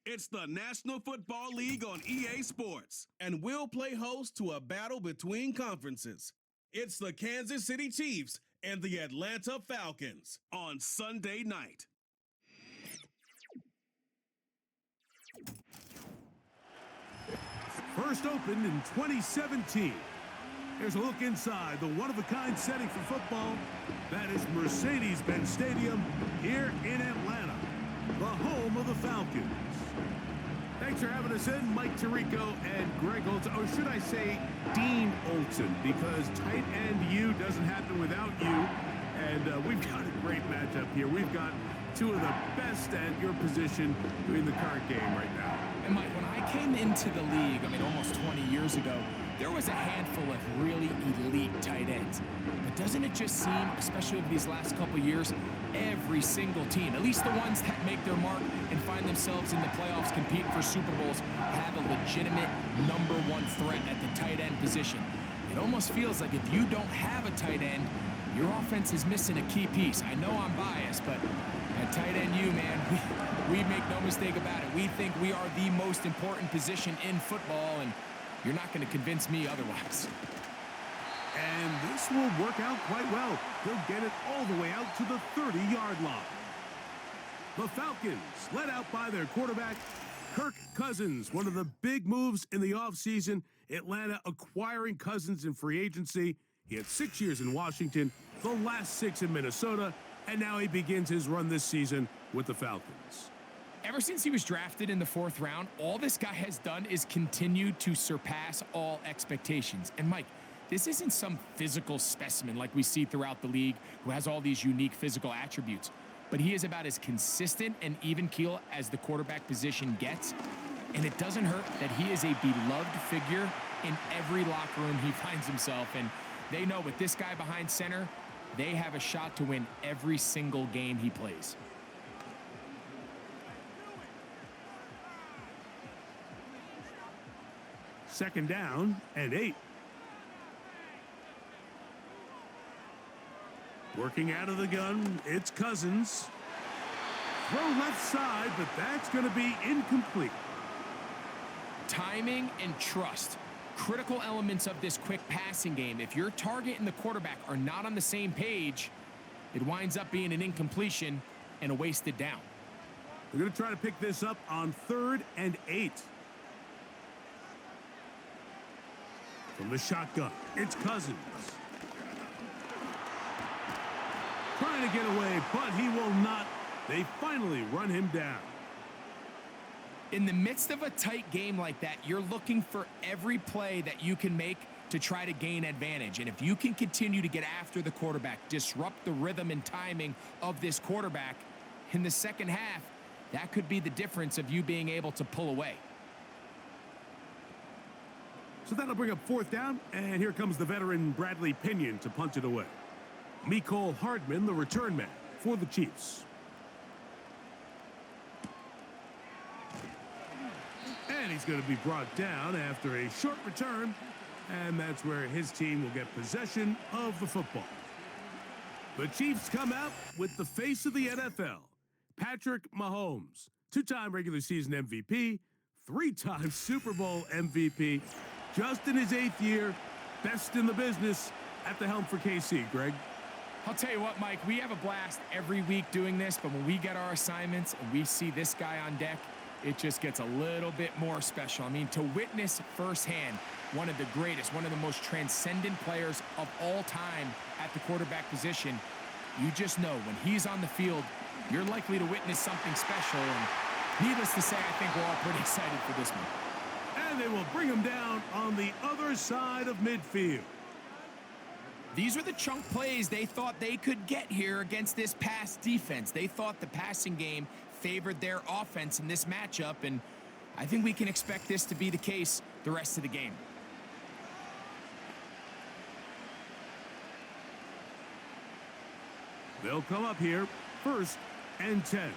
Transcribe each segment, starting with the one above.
It's the National Football League on EA Sports, and we'll play host to a battle between conferences. It's the Kansas City Chiefs and the Atlanta Falcons on Sunday night. First opened in 2017. Here's a look inside the one-of-a-kind setting for football. That is Mercedes-Benz Stadium here in Atlanta, the home of the Falcons. Thanks for having us in, Mike Tirico and Greg Olson, or should I say Dean Olson, because tight end U doesn't happen without you. And we've got a great matchup here. We've got two of the best at your position in the current game right now. And Mike, when I came into the league, almost 20 years ago, there was a handful of really elite tight ends. But doesn't it just seem, especially over these last couple of years, every single team, at least the ones that make their mark and find themselves in the playoffs competing for Super Bowls, have a legitimate #1 threat at the tight end position. It almost feels like if you don't have a tight end, your offense is missing a key piece. I know I'm biased, but at tight end U, man, we make no mistake about it. We think we are the most important position in football, and you're not going to convince me otherwise. And this will work out quite well. He'll get it all the way out to the 30-yard line. The Falcons, led out by their quarterback, Kirk Cousins. One of the big moves in the offseason, Atlanta acquiring Cousins in free agency. He had 6 years in Washington, the last 6 in Minnesota, and now he begins his run this season with the Falcons. Ever since he was drafted in the 4th round, all this guy has done is continue to surpass all expectations. And Mike, this isn't some physical specimen like we see throughout the league who has all these unique physical attributes, but he is about as consistent and even keel as the quarterback position gets. And it doesn't hurt that he is a beloved figure in every locker room he finds himself in. They know with this guy behind center, they have a shot to win every single game he plays. Second down and 8. Working out of the gun, it's Cousins. Throw left side, but that's going to be incomplete. Timing and trust, critical elements of this quick passing game. If your target and the quarterback are not on the same page, it winds up being an incompletion and a wasted down. We're going to try to pick this up on 3rd and 8. From the shotgun, it's Cousins. Trying to get away, but he will not. They finally run him down. In the midst of a tight game like that, you're looking for every play that you can make to try to gain advantage. And if you can continue to get after the quarterback, disrupt the rhythm and timing of this quarterback in the second half, that could be the difference of you being able to pull away. So that'll bring up 4th down, and here comes the veteran Bradley Pinion to punt it away. Mecole Hardman, the return man for the Chiefs. And he's going to be brought down after a short return, and that's where his team will get possession of the football. The Chiefs come out with the face of the NFL, Patrick Mahomes, 2-time regular season MVP, 3-time Super Bowl MVP, just in his 8th year, best in the business at the helm for KC. Greg? I'll tell you what, Mike, we have a blast every week doing this, but when we get our assignments and we see this guy on deck, it just gets a little bit more special. To witness firsthand one of the greatest, one of the most transcendent players of all time at the quarterback position, you just know when he's on the field, you're likely to witness something special. And needless to say, I think we're all pretty excited for this one. And they will bring him down on the other side of midfield. These were the chunk plays they thought they could get here against this pass defense. They thought the passing game favored their offense in this matchup, and I think we can expect this to be the case the rest of the game. They'll come up here, 1st and 10.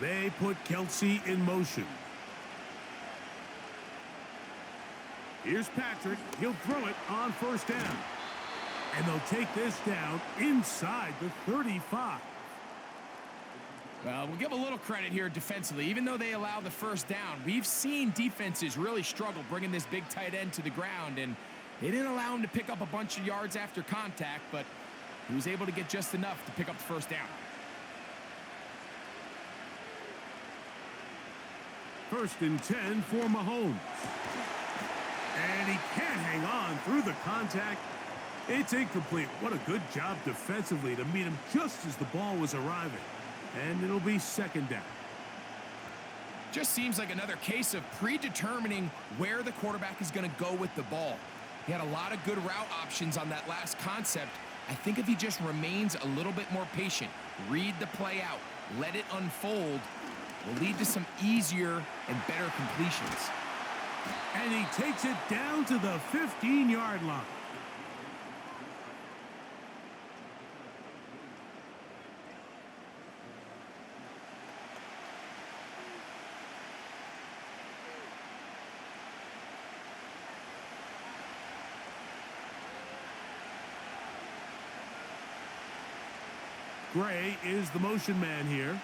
They put Kelsey in motion. Here's Patrick. He'll throw it on 1st down. And they'll take this down inside the 35. Well, we'll give a little credit here defensively. Even though they allow the first down, we've seen defenses really struggle bringing this big tight end to the ground, and they didn't allow him to pick up a bunch of yards after contact, but he was able to get just enough to pick up the first down. First and 10 for Mahomes. And he can't hang on through the contact. It's incomplete. What a good job defensively to meet him just as the ball was arriving. And it'll be second down. Just seems like another case of predetermining where the quarterback is going to go with the ball. He had a lot of good route options on that last concept. I think if he just remains a little bit more patient, read the play out, let it unfold, will lead to some easier and better completions. And he takes it down to the 15-yard line. Gray is the motion man here.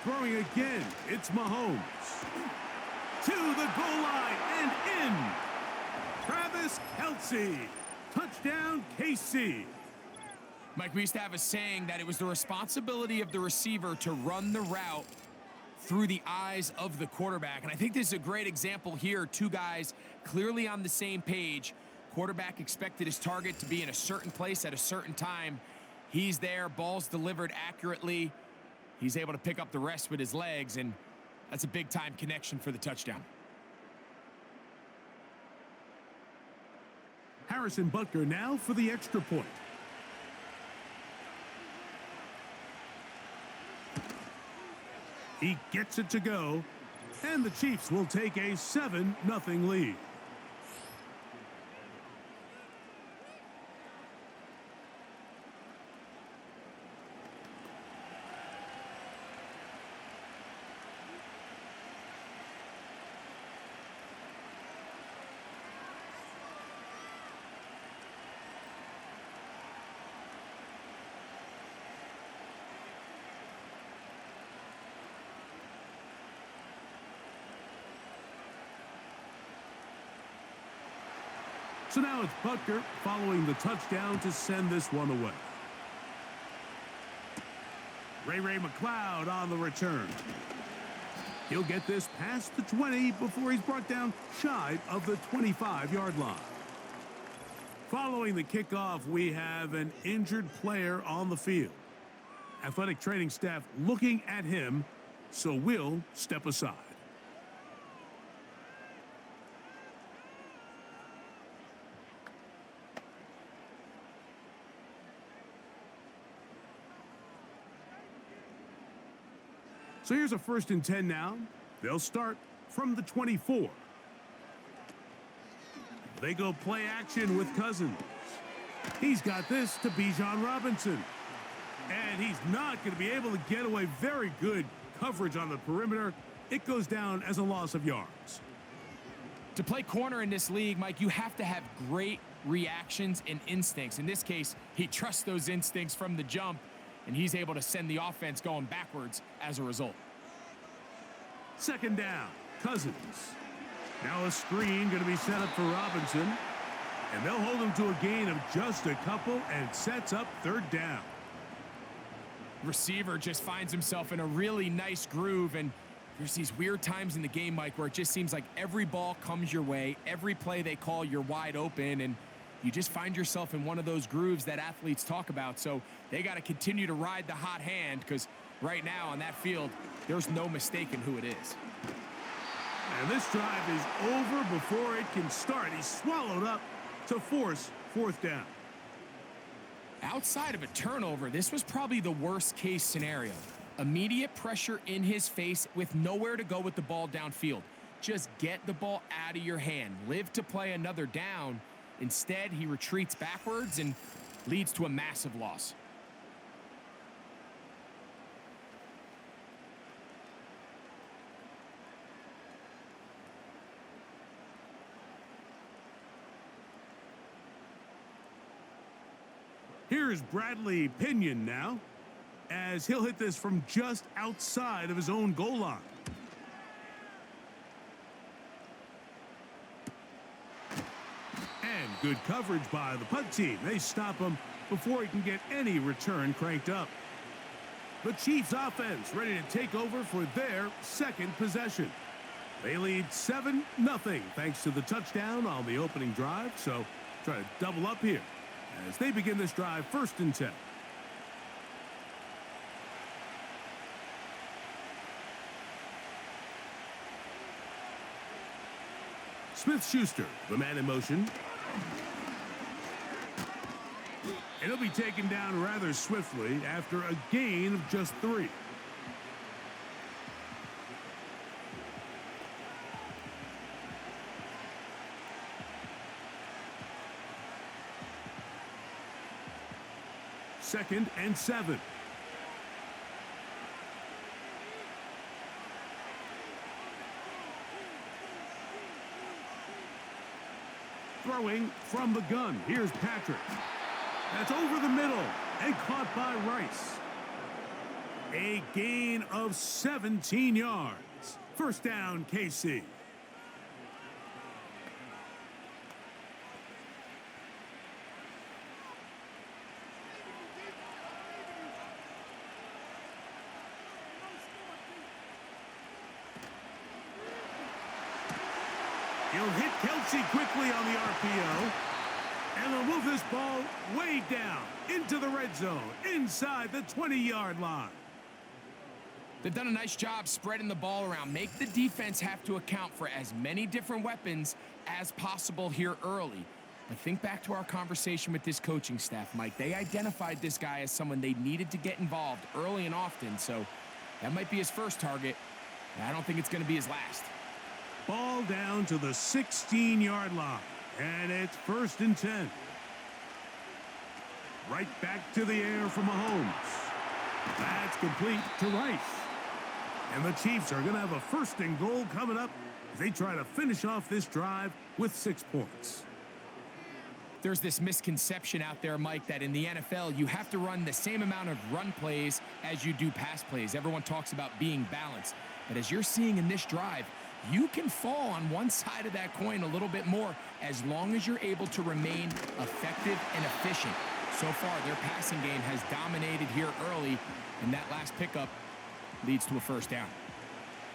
Throwing again, it's Mahomes. To the goal line and in. Travis Kelce. Touchdown, KC. Mike, we used to have a saying that it was the responsibility of the receiver to run the route through the eyes of the quarterback. And I think this is a great example here. Two guys clearly on the same page. Quarterback expected his target to be in a certain place at a certain time. He's there, ball's delivered accurately. He's able to pick up the rest with his legs, and that's a big-time connection for the touchdown. Harrison Butker now for the extra point. He gets it to go, and the Chiefs will take a 7-0 lead. So now it's Butker following the touchdown to send this one away. Ray McLeod on the return. He'll get this past the 20 before he's brought down shy of the 25-yard line. Following the kickoff, we have an injured player on the field. Athletic training staff looking at him, so we'll step aside. So here's a 1st and 10 now. They'll start from the 24. They go play action with Cousins. He's got this to Bijan Robinson. And he's not going to be able to get away. Very good coverage on the perimeter. It goes down as a loss of yards. To play corner in this league, Mike, you have to have great reactions and instincts. In this case, he trusts those instincts from the jump, and he's able to send the offense going backwards as a result. Second down, Cousins. Now a screen going to be set up for Robinson. And they'll hold him to a gain of just a couple and sets up 3rd down. Receiver just finds himself in a really nice groove, and there's these weird times in the game, Mike, where it just seems like every ball comes your way, every play they call, you're wide open, and you just find yourself in one of those grooves that athletes talk about. So they got to continue to ride the hot hand, because right now on that field, there's no mistaking who it is. And this drive is over before it can start. He's swallowed up to force 4th down. Outside of a turnover, this was probably the worst case scenario. Immediate pressure in his face with nowhere to go with the ball downfield. Just get the ball out of your hand. Live to play another down. Instead, he retreats backwards and leads to a massive loss. Here's Bradley Pinion now, as he'll hit this from just outside of his own goal line. And good coverage by the punt team. They stop him before he can get any return cranked up. The Chiefs offense ready to take over for their second possession. They lead 7-0 thanks to the touchdown on the opening drive, so try to double up here as they begin this drive 1st and 10. Smith-Schuster, the man in motion. And he'll be taken down rather swiftly after a gain of just 3. Second and 7. Throwing from the gun. Here's Patrick. That's over the middle and caught by Rice. A gain of 17 yards. First down, KC. He'll hit Kelsey quickly on the RPO. And they'll move this ball way down into the red zone, inside the 20-yard line. They've done a nice job spreading the ball around. Make the defense have to account for as many different weapons as possible here early. But think back to our conversation with this coaching staff, Mike. They identified this guy as someone they needed to get involved early and often, so that might be his first target. I don't think it's going to be his last. Ball down to the 16-yard line. And it's 1st and 10. Right back to the air for Mahomes. That's complete to Rice. And the Chiefs are going to have a 1st and goal coming up as they try to finish off this drive with 6 points. There's this misconception out there, Mike, that in the NFL, you have to run the same amount of run plays as you do pass plays. Everyone talks about being balanced. But as you're seeing in this drive, you can fall on one side of that coin a little bit more as long as you're able to remain effective and efficient. So far, their passing game has dominated here early, and that last pickup leads to a 1st down.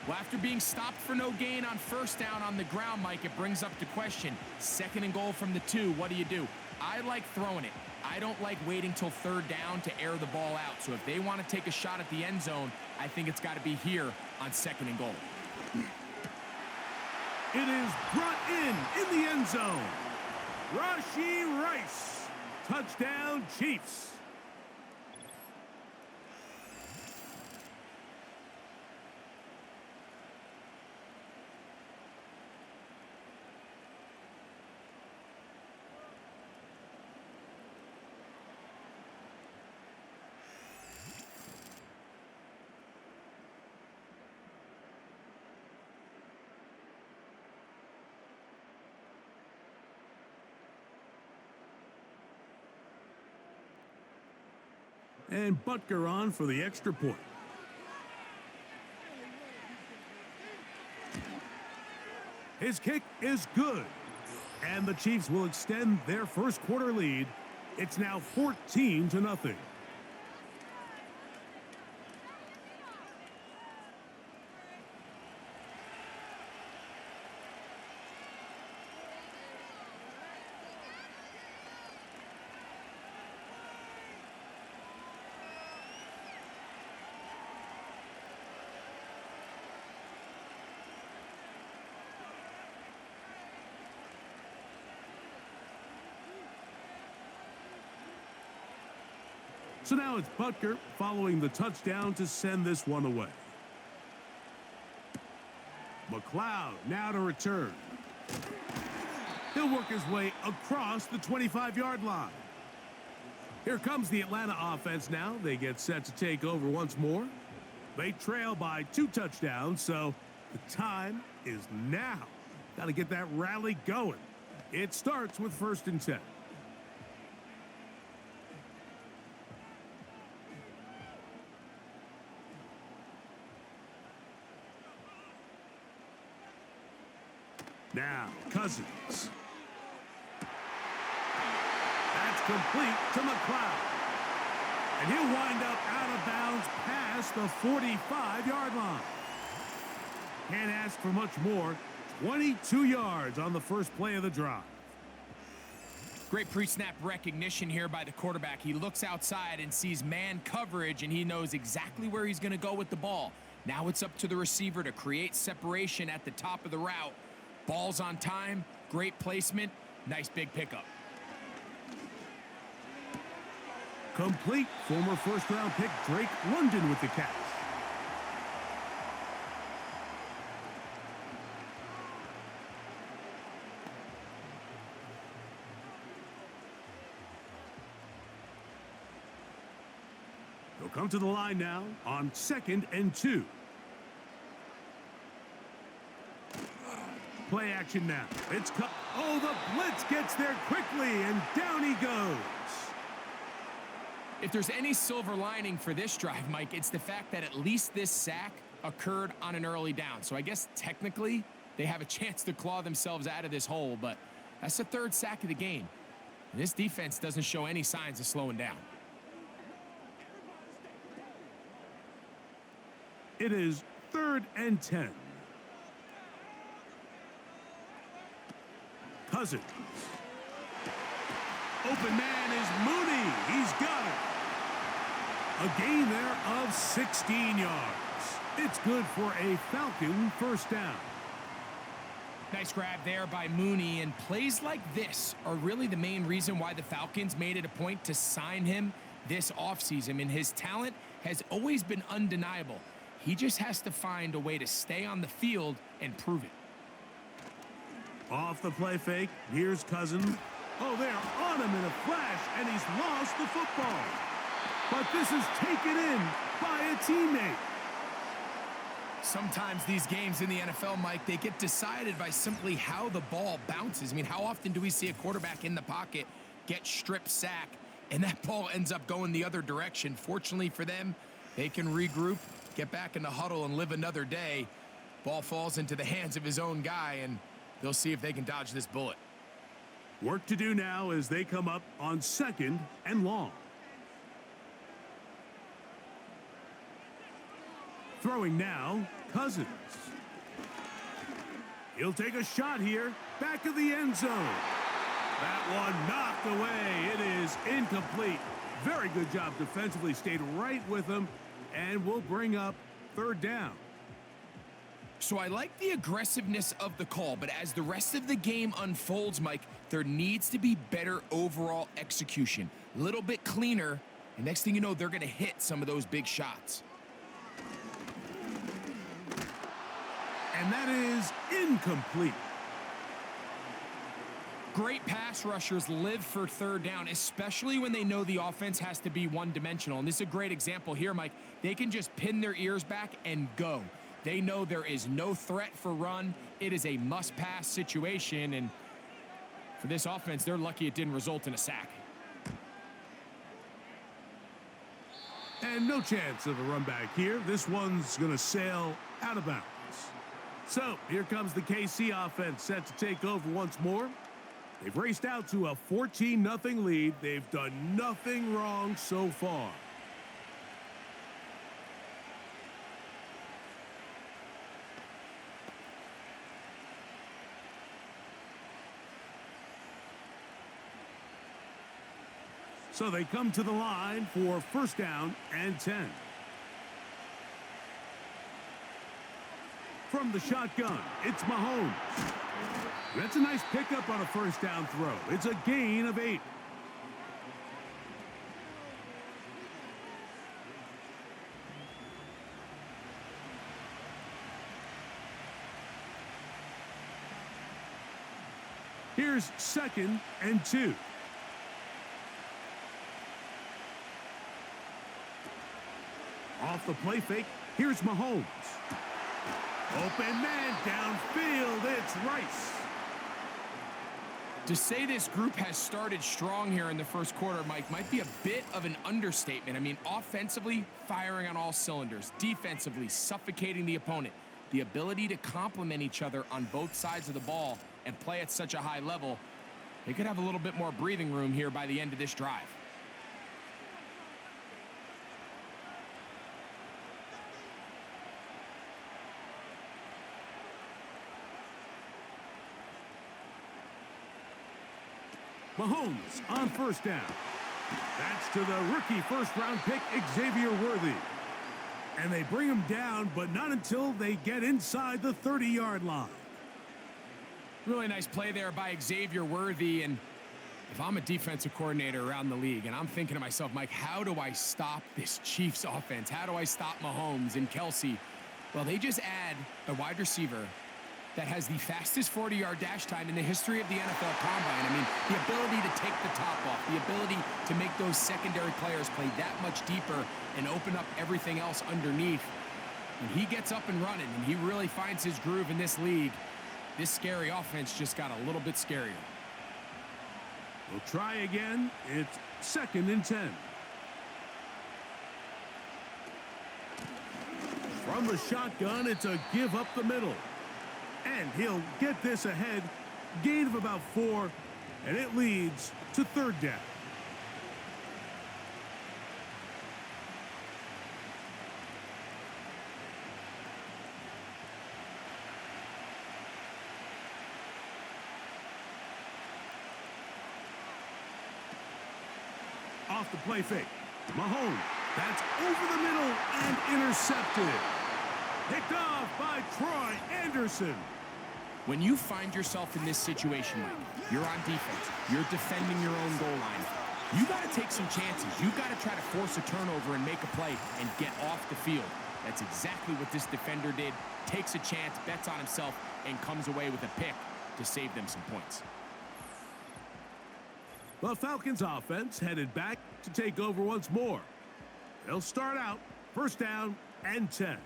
Well, after being stopped for no gain on 1st down on the ground, Mike, it brings up the question, 2nd and goal from the 2, what do? I like throwing it. I don't like waiting till 3rd down to air the ball out. So if they want to take a shot at the end zone, I think it's got to be here on 2nd and goal. It is brought in the end zone. Rashee Rice. Touchdown, Chiefs. And Butker on for the extra point. His kick is good. And the Chiefs will extend their 1st quarter lead. It's now 14-0. So now it's Butker following the touchdown to send this one away. McLeod now to return. He'll work his way across the 25-yard line. Here comes the Atlanta offense now. They get set to take over once more. They trail by 2 touchdowns, so the time is now. Got to get that rally going. It starts with 1st and 10. Now, Cousins. That's complete to McLeod. And he'll wind up out of bounds past the 45-yard line. Can't ask for much more. 22 yards on the first play of the drive. Great pre-snap recognition here by the quarterback. He looks outside and sees man coverage, and he knows exactly where he's going to go with the ball. Now it's up to the receiver to create separation at the top of the route. Ball's on time, great placement, nice big pickup. Complete. Former first-round pick Drake London with the catch. He'll come to the line now on 2nd and 2. Play action now. It's cut. Oh, the blitz gets there quickly, and down he goes. If there's any silver lining for this drive, Mike, it's the fact that at least this sack occurred on an early down. So I guess technically they have a chance to claw themselves out of this hole, but that's the 3rd sack of the game. And this defense doesn't show any signs of slowing down. It is 3rd and 10. Cousins. Open man is Mooney. He's got it. A gain there of 16 yards. It's good for a Falcon first down. Nice grab there by Mooney, and plays like this are really the main reason why the Falcons made it a point to sign him this offseason. I mean, his talent has always been undeniable. He just has to find a way to stay on the field and prove it. Off the play fake, here's Cousins. Oh, they're on him in a flash, and he's lost the football. But this is taken in by a teammate. Sometimes these games in the NFL, Mike, they get decided by simply how the ball bounces. I mean, how often do we see a quarterback in the pocket get strip sack, and that ball ends up going the other direction? Fortunately for them, they can regroup, get back in the huddle, and live another day. Ball falls into the hands of his own guy, and they'll see if they can dodge this bullet. Work to do now as they come up on 2nd and long. Throwing now, Cousins. He'll take a shot here, back of the end zone. That one knocked away. It is incomplete. Very good job defensively, stayed right with him, and will bring up 3rd down. So I like the aggressiveness of the call, but as the rest of the game unfolds, Mike, there needs to be better overall execution. A little bit cleaner, and next thing you know, they're going to hit some of those big shots. And that is incomplete. Great pass rushers live for 3rd down, especially when they know the offense has to be one-dimensional. And this is a great example here, Mike. They can just pin their ears back and go. They know there is no threat for run. It is a must-pass situation, and for this offense, they're lucky it didn't result in a sack. And no chance of a run back here. This one's going to sail out of bounds. So here comes the KC offense set to take over once more. They've raced out to a 14-0 lead. They've done nothing wrong so far. So they come to the line for 1st down and 10. From the shotgun, it's Mahomes. That's a nice pickup on a 1st down throw. It's a gain of 8. Here's 2nd and 2. Off the play fake, here's Mahomes. Open man downfield, it's Rice. To say this group has started strong here in the first quarter, Mike, might be a bit of an understatement. I mean, offensively, firing on all cylinders. Defensively, suffocating the opponent. the ability to complement each other on both sides of the ball and play at such a high level, they could have a little bit more breathing room here by the end of this drive. Mahomes on first down. That's to the rookie first-round pick, Xavier Worthy. And they bring him down, but not until they get inside the 30-yard line. Really nice play there by Xavier Worthy. And if I'm a defensive coordinator around the league and I'm thinking to myself, Mike, how do I stop this Chiefs offense? How do I stop Mahomes and Kelsey? Well, they just add a wide receiver that has the fastest 40-yard dash time in the history of the NFL Combine. I mean, the ability to take the top off, the ability to make those secondary players play that much deeper and open up everything else underneath. And he gets up and running, and he really finds his groove in this league. This scary offense just got a little bit scarier. We'll try again. It's 2nd and 10. From the shotgun, it's a give up the middle. And he'll get this ahead. Gain of about 4, and it leads to 3rd down. Off the play fake. Mahomes. That's over the middle and intercepted. Picked off by Troy Anderson. When you find yourself in this situation, Mike, you're on defense, you're defending your own goal line, you got to take some chances. You got to try to force a turnover and make a play and get off the field. That's exactly what this defender did. Takes a chance, bets on himself, and comes away with a pick to save them some points. The Falcons offense headed back to take over once more. They'll start out 1st down and 10.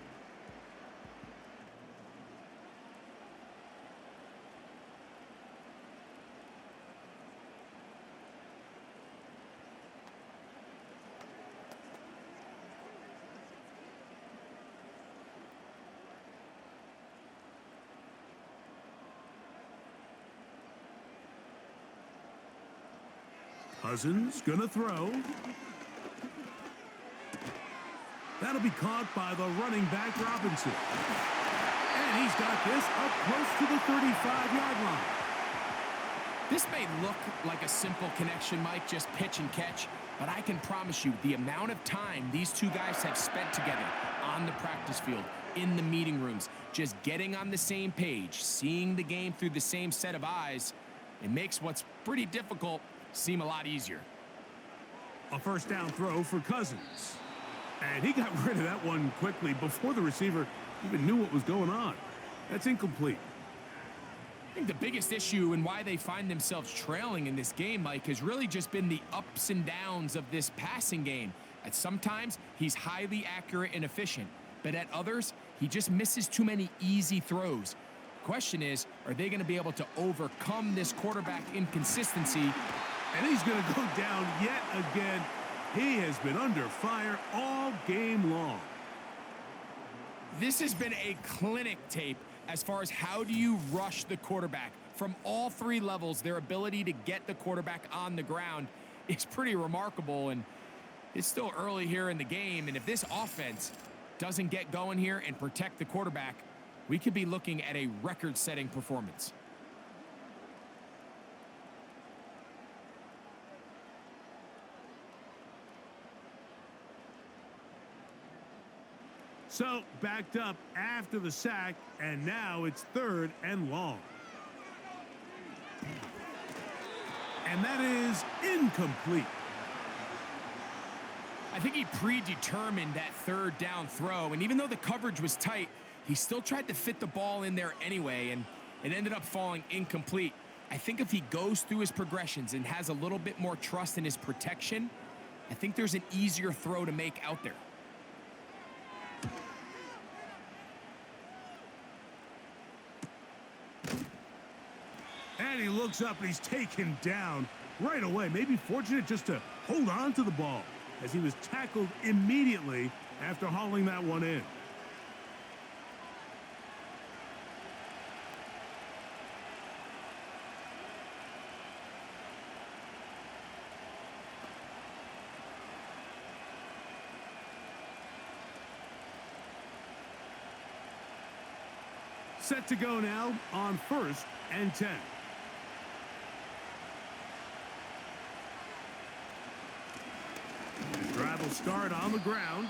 Cousins gonna throw. That'll be caught by the running back, Robinson. And he's got this up close to the 35-yard line. This may look like a simple connection, Mike, just pitch and catch, but I can promise you the amount of time these two guys have spent together on the practice field, in the meeting rooms, just getting on the same page, seeing the game through the same set of eyes, it makes what's pretty difficult seem a lot easier. A 1st down throw for Cousins. And he got rid of that one quickly before the receiver even knew what was going on. That's incomplete. I think the biggest issue and why they find themselves trailing in this game, Mike, has really just been the ups and downs of this passing game. At sometimes, he's highly accurate and efficient, but at others, he just misses too many easy throws. Question is, are they going to be able to overcome this quarterback inconsistency? And he's going to go down yet again. He has been under fire all game long. This has been a clinic tape as far as how do you rush the quarterback. From all 3 levels, their ability to get the quarterback on the ground is pretty remarkable, and it's still early here in the game, and if this offense doesn't get going here and protect the quarterback, we could be looking at a record-setting performance. So backed up after the sack, and now it's 3rd and long. And that is incomplete. I think he predetermined that 3rd down throw, and even though the coverage was tight, he still tried to fit the ball in there anyway, and it ended up falling incomplete. I think if he goes through his progressions and has a little bit more trust in his protection, I think there's an easier throw to make out there. And he looks up and he's taken down right away. Maybe fortunate just to hold on to the ball as he was tackled immediately after hauling that one in. Set to go now on 1st and 10. The drive will start on the ground.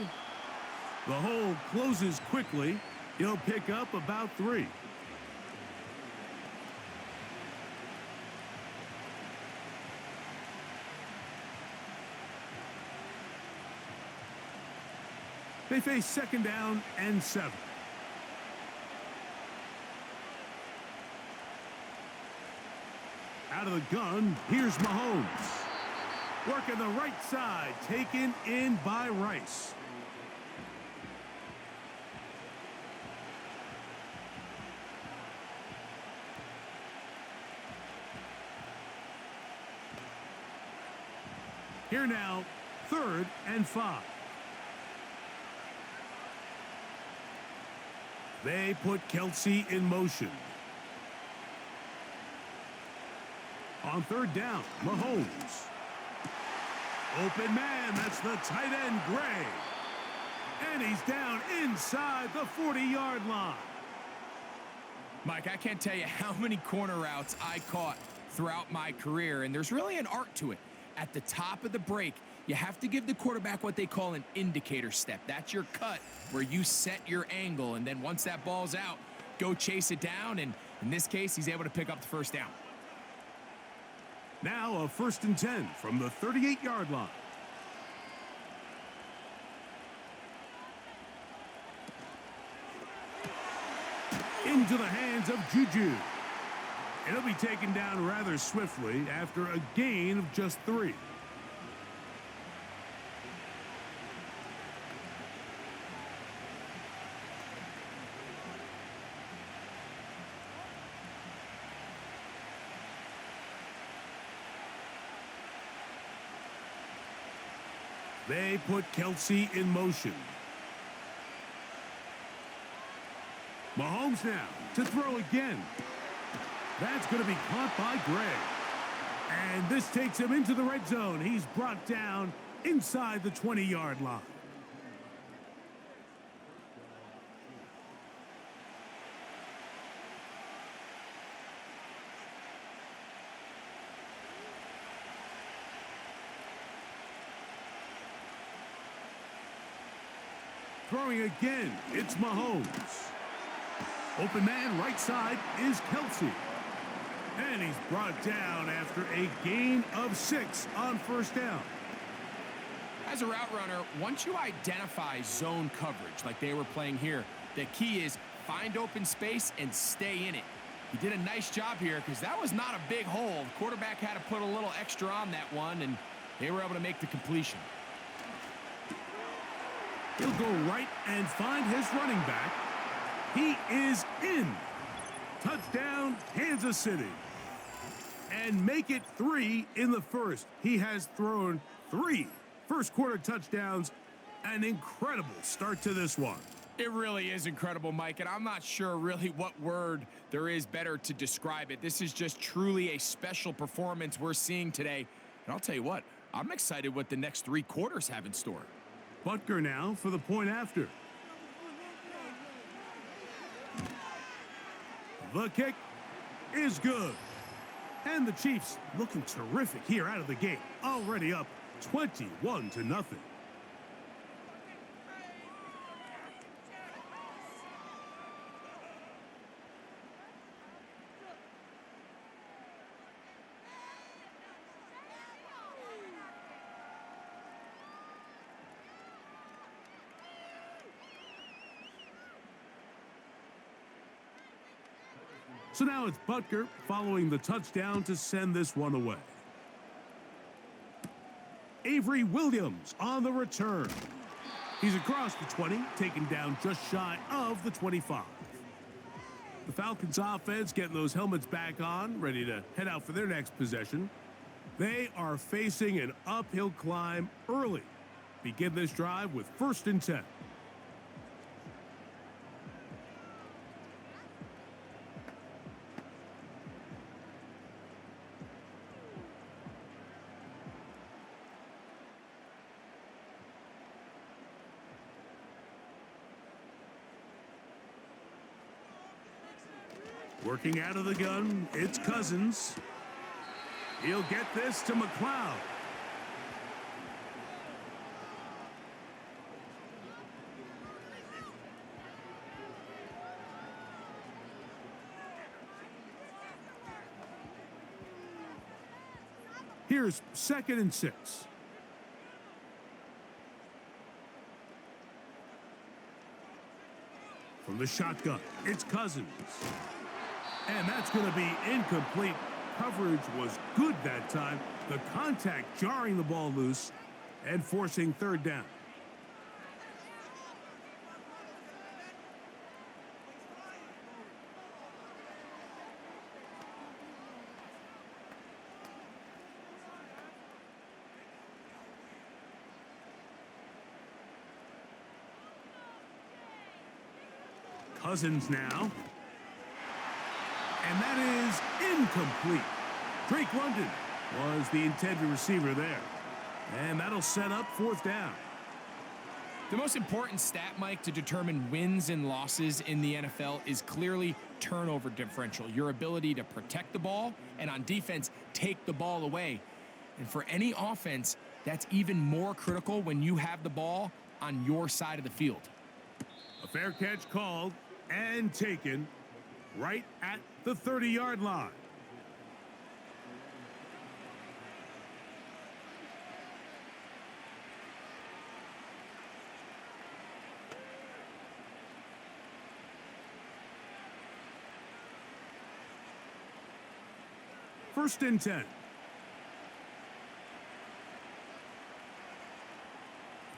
The hole closes quickly. He'll pick up about 3. They face 2nd down and 7. Out of the gun, here's Mahomes. Working the right side, taken in by Rice. Here now, 3rd and 5. They put Kelsey in motion. On 3rd down, Mahomes. Open man, that's the tight end, Gray. And he's down inside the 40-yard line. Mike, I can't tell you how many corner routes I caught throughout my career, and there's really an art to it. At the top of the break, you have to give the quarterback what they call an indicator step. That's your cut where you set your angle, and then once that ball's out, go chase it down, and in this case, he's able to pick up the 1st down. Now a 1st and 10 from the 38-yard line. Into the hands of Juju. It'll be taken down rather swiftly after a gain of just 3. They put Kelsey in motion. Mahomes now to throw again. That's going to be caught by Gray. And this takes him into the red zone. He's brought down inside the 20-yard line. Throwing again, it's Mahomes. Open man, right side, is Kelsey. And he's brought down after a gain of 6 on 1st down. As a route runner, once you identify zone coverage like they were playing here, the key is find open space and stay in it. He did a nice job here because that was not a big hole. The quarterback had to put a little extra on that one, and they were able to make the completion. He'll go right and find his running back. He is in. Touchdown, Kansas City. And make it 3 in the 1st. He has thrown 3 first-quarter touchdowns. An incredible start to this one. It really is incredible, Mike, and I'm not sure really what word there is better to describe it. This is just truly a special performance we're seeing today. And I'll tell you what, I'm excited what the next 3 quarters have in store. Butker now for the point after. The kick is good. And the Chiefs looking terrific here out of the gate. Already up 21-0. So now it's Butker following the touchdown to send this one away. Avery Williams on the return. He's across the 20, taken down just shy of the 25. The Falcons offense getting those helmets back on, ready to head out for their next possession. They are facing an uphill climb early. Begin this drive with 1st and 10. Working out of the gun, it's Cousins. He'll get this to McLeod. Here's 2nd and 6. From the shotgun, it's Cousins. And that's going to be incomplete. Coverage was good that time. The contact jarring the ball loose and forcing 3rd down. Cousins now. And that is incomplete. Drake London was the intended receiver there. And that'll set up 4th down. The most important stat, Mike, to determine wins and losses in the NFL is clearly turnover differential, your ability to protect the ball and on defense, take the ball away. And for any offense, that's even more critical when you have the ball on your side of the field. A fair catch called and taken right at the 30-yard line. First and 10.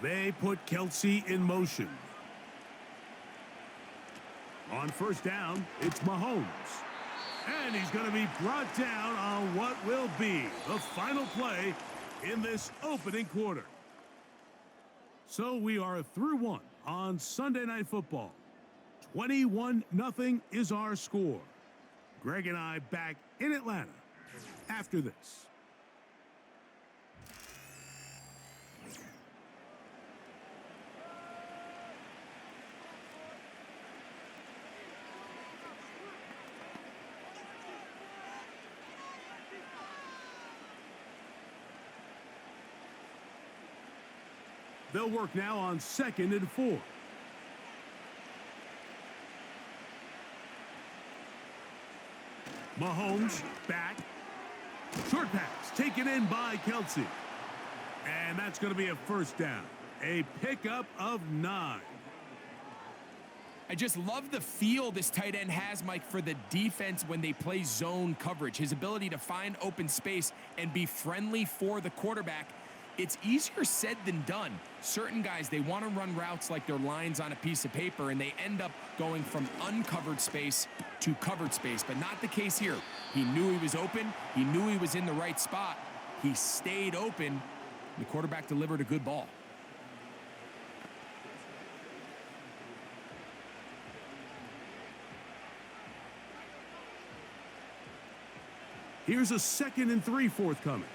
They put Kelsey in motion. On 1st down, it's Mahomes. And he's going to be brought down on what will be the final play in this opening quarter. So we are through 1 on Sunday Night Football. 21-0 is our score. Greg and I back in Atlanta after this. They'll work now on 2nd and 4. Mahomes back. Short pass taken in by Kelsey. And that's going to be a 1st down. A pickup of 9. I just love the feel this tight end has, Mike, for the defense when they play zone coverage. His ability to find open space and be friendly for the quarterback. It's easier said than done. Certain guys, they want to run routes like they're lines on a piece of paper, and they end up going from uncovered space to covered space, but not the case here. He knew he was open. He knew he was in the right spot. He stayed open. The quarterback delivered a good ball. Here's a 2nd and 3 forthcoming.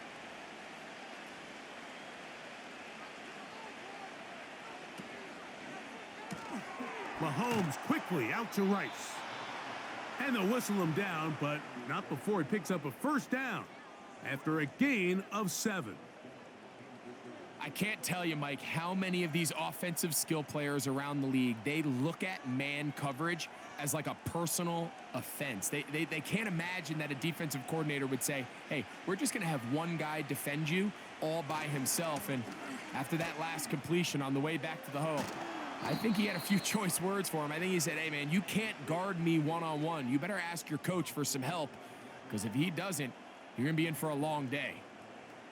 Mahomes quickly out to Rice. And they'll whistle him down, but not before he picks up a 1st down after a gain of 7. I can't tell you, Mike, how many of these offensive skill players around the league, they look at man coverage as like a personal offense. They can't imagine that a defensive coordinator would say, hey, we're just going to have one guy defend you all by himself. And after that last completion on the way back to the hole, I think he had a few choice words for him. I think he said, hey, man, you can't guard me one-on-one. You better ask your coach for some help, because if he doesn't, you're going to be in for a long day.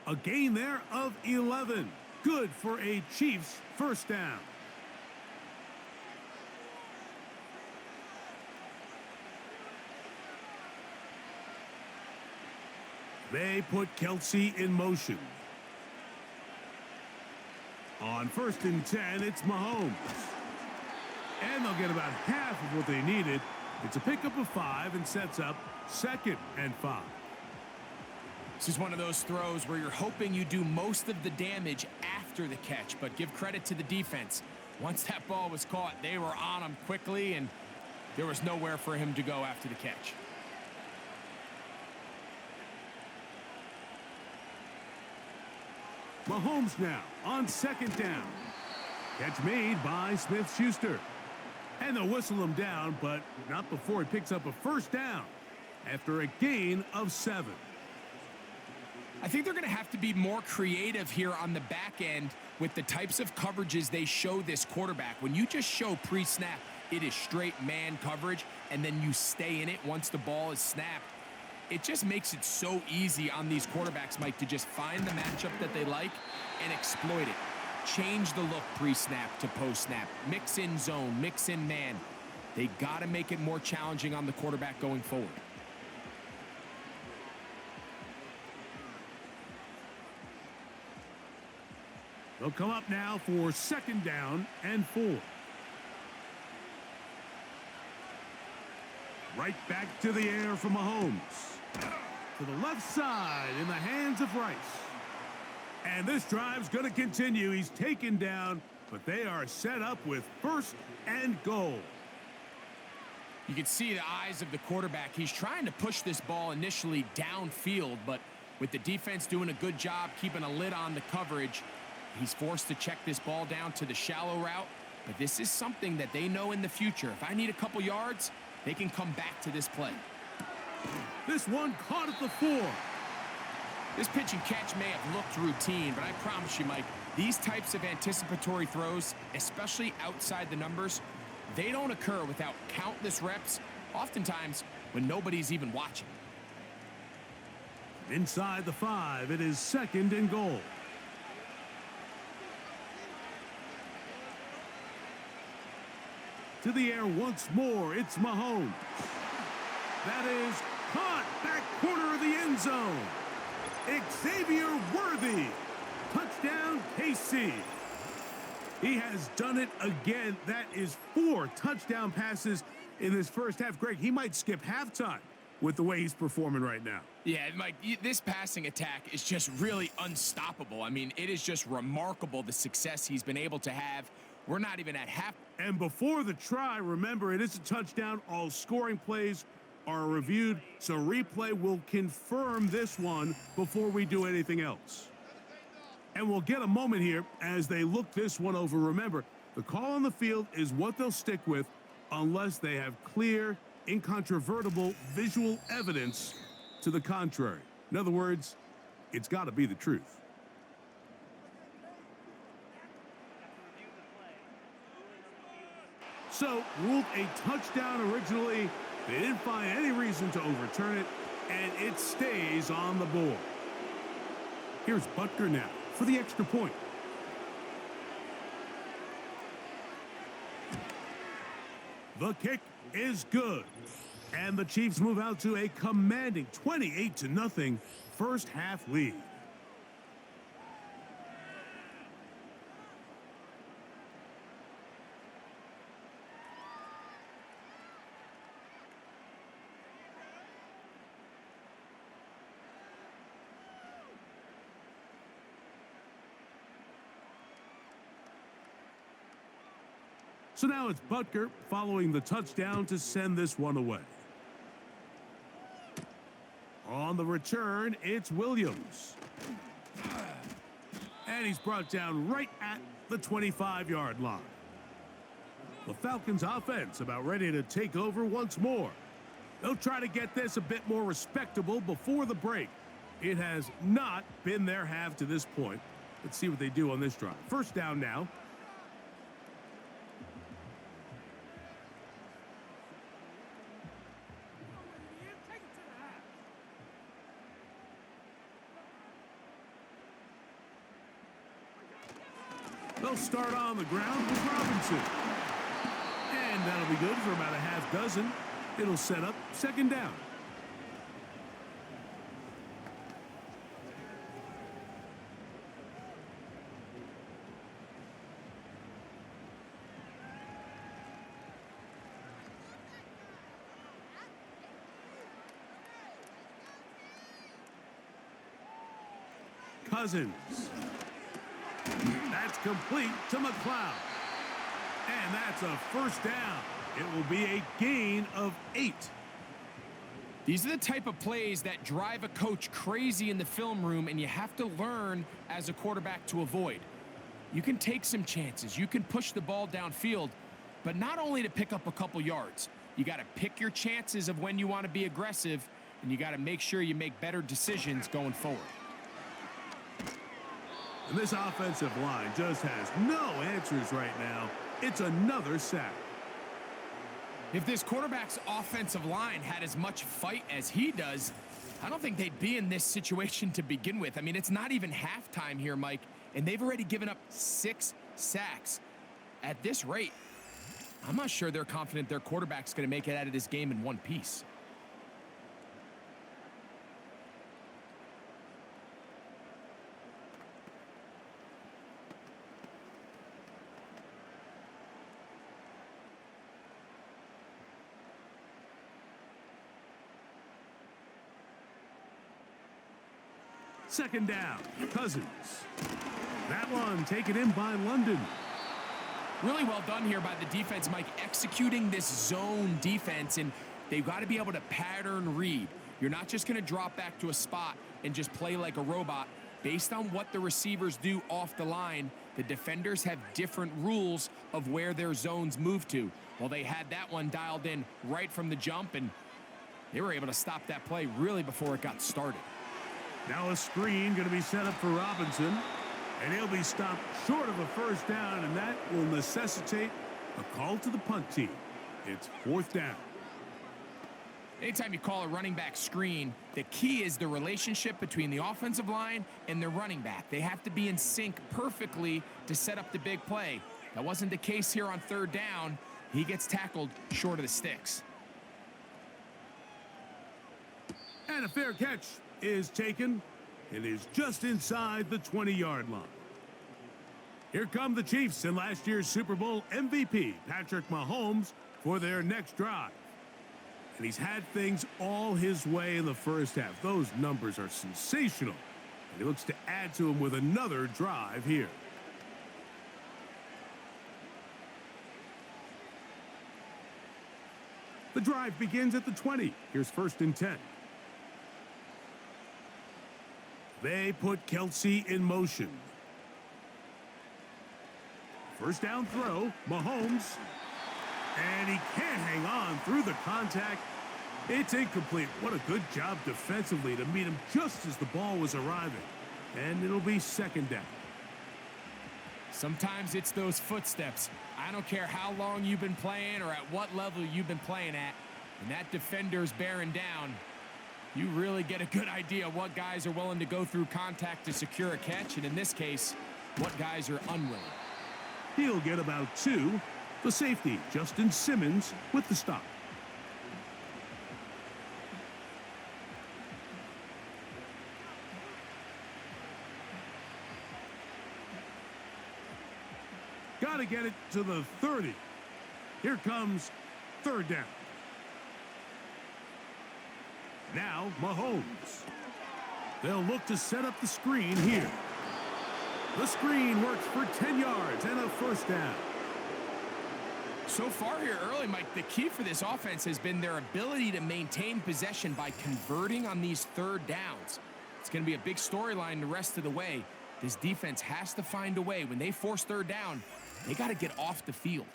A gain there of 11. Good for a Chiefs 1st down. They put Kelsey in motion. On 1st and 10, it's Mahomes. And they'll get about half of what they needed. It's a pickup of 5 and sets up 2nd and 5. This is one of those throws where you're hoping you do most of the damage after the catch, but give credit to the defense. Once that ball was caught, they were on him quickly, and there was nowhere for him to go after the catch. Mahomes now on second down. Catch made by Smith-Schuster. And they'll whistle him down, but not before he picks up a first down after a gain of 7. I think they're going to have to be more creative here on the back end with the types of coverages they show this quarterback. When you just show pre-snap, it is straight man coverage, and then you stay in it once the ball is snapped. It just makes it so easy on these quarterbacks, Mike, to just find the matchup that they like and exploit it. Change the look pre-snap to post-snap. Mix in zone, mix in man. They got to make it more challenging on the quarterback going forward. They'll come up now for second down and 4. Right back to the air for Mahomes. To the left side in the hands of Rice. And this drive's going to continue. He's taken down, but they are set up with first and goal. You can see the eyes of the quarterback. He's trying to push this ball initially downfield, but with the defense doing a good job keeping a lid on the coverage, he's forced to check this ball down to the shallow route. But this is something that they know in the future. If I need a couple yards, they can come back to this play. This one caught at the 4. This pitch and catch may have looked routine, but I promise you, Mike, these types of anticipatory throws, especially outside the numbers, they don't occur without countless reps, oftentimes when nobody's even watching. Inside the 5, it is second and goal. To the air once more, it's Mahomes. That is caught back corner of the end zone. Xavier Worthy. Touchdown, KC. He has done it again. That is 4 touchdown passes in this first half. Greg, he might skip halftime with the way he's performing right now. Yeah, Mike, this passing attack is just really unstoppable. I mean, it is just remarkable the success he's been able to have. We're not even at half. And before the try, remember, it is a touchdown. All scoring plays are reviewed, so replay will confirm this one before we do anything else. And we'll get a moment here as they look this one over. Remember, the call on the field is what they'll stick with unless they have clear, incontrovertible visual evidence to the contrary. In other words, it's got to be the truth. So, ruled a touchdown originally. They didn't find any reason to overturn it, and it stays on the board. Here's Butker now for the extra point. The kick is good. And the Chiefs move out to a commanding 28-0 first half lead. So now it's Butker following the touchdown to send this one away. On the return, it's Williams. And he's brought down right at the 25-yard line. The Falcons offense about ready to take over once more. They'll try to get this a bit more respectable before the break. It has not been their half to this point. Let's see what they do on this drive. First down now. They'll start on the ground with Robinson. And that'll be good for about a half dozen. It'll set up second down. Cousins. That's complete to McLeod. And that's a first down. It will be a gain of 8. These are the type of plays that drive a coach crazy in the film room, and you have to learn as a quarterback to avoid. You can take some chances. You can push the ball downfield, but not only to pick up a couple yards. You got to pick your chances of when you want to be aggressive, and you got to make sure you make better decisions going forward. And this offensive line just has no answers right now. It's another sack. If this quarterback's offensive line had as much fight as he does, I don't think they'd be in this situation to begin with. I mean, it's not even halftime here, Mike, and they've already given up 6 sacks. At this rate, I'm not sure they're confident their quarterback's going to make it out of this game in one piece. Second down, Cousins. That one taken in by London. Really well done here by the defense, Mike, executing this zone defense, and they've got to be able to pattern read. You're not just going to drop back to a spot and just play like a robot. Based on what the receivers do off the line, the defenders have different rules of where their zones move to. Well, they had that one dialed in right from the jump, and they were able to stop that play really before it got started. Now a screen going to be set up for Robinson, and he'll be stopped short of a first down, and that will necessitate a call to the punt team. It's 4th down. Anytime you call a running back screen, the key is the relationship between the offensive line and the running back. They have to be in sync perfectly to set up the big play. That wasn't the case here on 3rd down. He gets tackled short of the sticks. And a fair catch is taken. It is just inside the 20-yard line. Here come the Chiefs and last year's Super Bowl MVP, Patrick Mahomes, for their next drive. And he's had things all his way in the first half. Those numbers are sensational. And he looks to add to them with another drive here. The drive begins at the 20. Here's 1st and 10. They put Kelsey in motion. First down throw, Mahomes. And he can't hang on through the contact. It's incomplete. What a good job defensively to meet him just as the ball was arriving. And it'll be 2nd down. Sometimes it's those footsteps. I don't care how long you've been playing or at what level you've been playing at. And that defender's bearing down. You really get a good idea of what guys are willing to go through contact to secure a catch, and in this case, what guys are unwilling. He'll get about 2. The safety, Justin Simmons, with the stop. Got to get it to the 30. Here comes 3rd down. Now, Mahomes. They'll look to set up the screen here. The screen works for 10 yards and a 1st down. So far here early, Mike, the key for this offense has been their ability to maintain possession by converting on these 3rd downs. It's going to be a big storyline the rest of the way. This defense has to find a way. When they force 3rd down, they got to get off the field.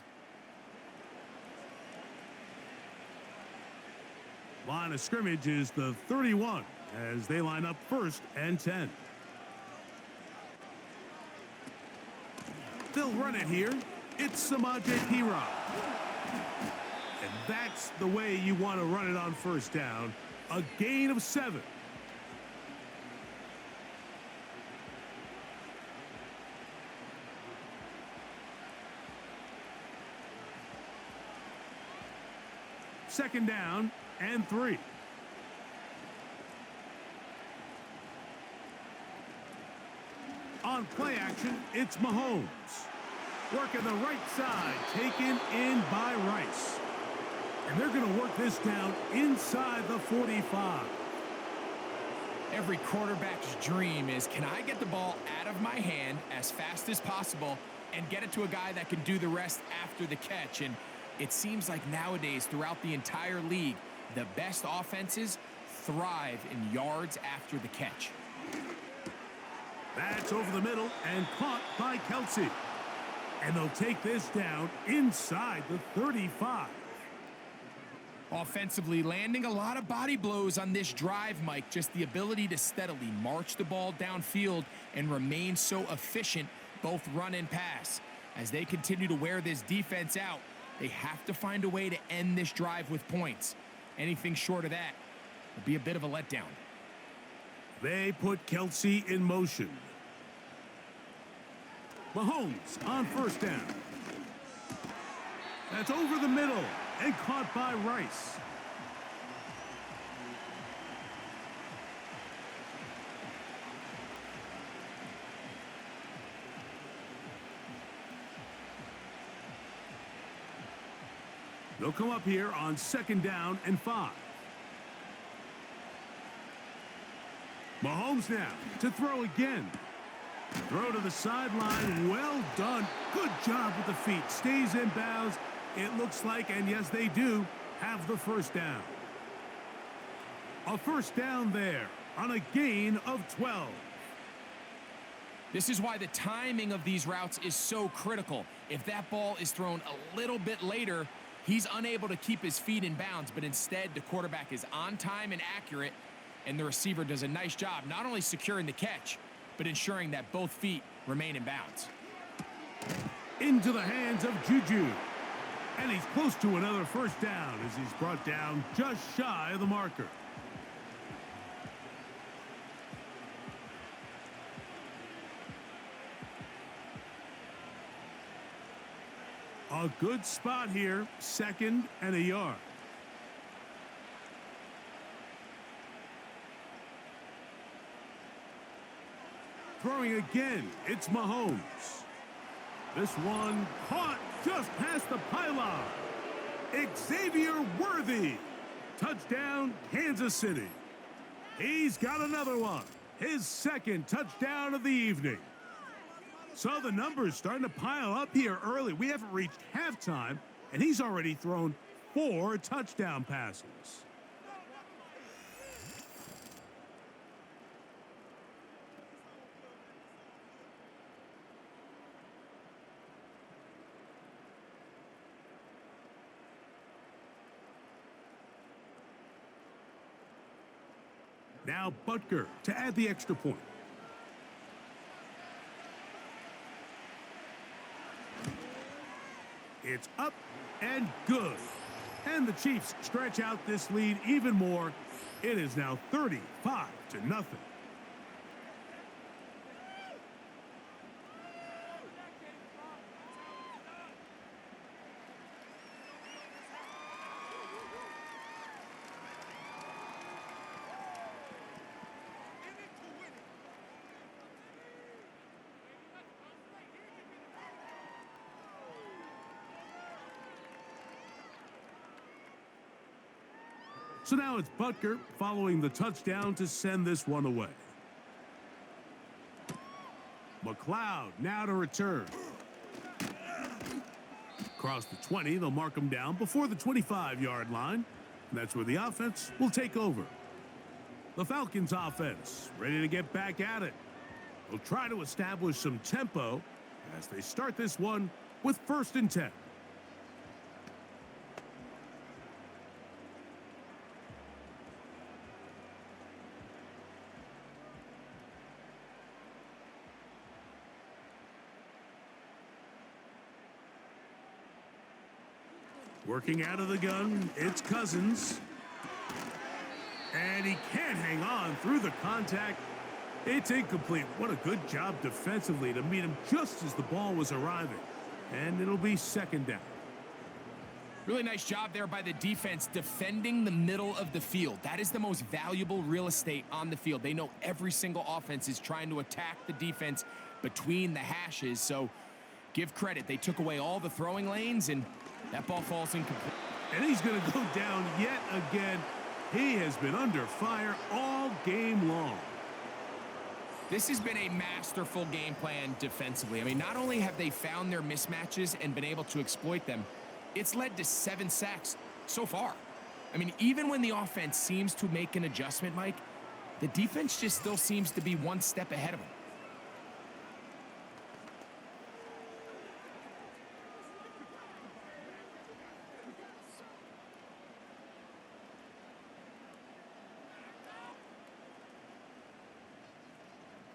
Line of scrimmage is the 31 as they line up 1st and 10. They'll run it here. It's Samaje Perine. And that's the way you want to run it on 1st down. A gain of 7. Second down and 3. On play action, it's Mahomes. Working the right side, taken in by Rice. And they're going to work this down inside the 45. Every quarterback's dream is, can I get the ball out of my hand as fast as possible and get it to a guy that can do the rest after the catch? And it seems like nowadays, throughout the entire league, The best offenses thrive in yards after the catch. That's over the middle and caught by Kelsey. And they'll take this down inside the 35. Offensively, landing a lot of body blows on this drive, Mike. Just the ability to steadily march the ball downfield and remain so efficient, both run and pass. As they continue to wear this defense out, they have to find a way to end this drive with points. Anything short of that would be a bit of a letdown. They put Kelsey in motion. Mahomes on first down. That's over the middle and caught by Rice. They'll come up here on second down and 5. Mahomes now to throw again. Throw to the sideline. Well done. Good job with the feet. Stays in bounds. It looks like, and yes, they do, have the first down. A first down there on a gain of 12. This is why the timing of these routes is so critical. If that ball is thrown a little bit later, he's unable to keep his feet in bounds, but instead the quarterback is on time and accurate, and the receiver does a nice job not only securing the catch, but ensuring that both feet remain in bounds. Into the hands of Juju. And he's close to another first down as he's brought down just shy of the marker. A good spot here, 2nd and a yard. Throwing again, it's Mahomes. This one caught just past the pylon. Xavier Worthy. Touchdown, Kansas City. He's got another one. His second touchdown of the evening. So the numbers starting to pile up here early. We haven't reached halftime, and he's already thrown 4 touchdown passes. Now Butker to add the extra point. It's up and good. And the Chiefs stretch out this lead even more. It is now 35-0. So now it's Butker following the touchdown to send this one away. McLeod now to return. Across the 20, they'll mark him down before the 25-yard line. And that's where the offense will take over. The Falcons offense ready to get back at it. They'll try to establish some tempo as they start this one with 1st and 10. Working out of the gun, it's Cousins. And he can't hang on through the contact. It's incomplete. What a good job defensively to meet him just as the ball was arriving. And it'll be 2nd down. Really nice job there by the defense defending the middle of the field. That is the most valuable real estate on the field. They know every single offense is trying to attack the defense between the hashes. So give credit. They took away all the throwing lanes, and that ball falls incomplete. And he's going to go down yet again. He has been under fire all game long. This has been a masterful game plan defensively. I mean, not only have they found their mismatches and been able to exploit them, it's led to 7 sacks so far. I mean, even when the offense seems to make an adjustment, Mike, the defense just still seems to be one step ahead of them.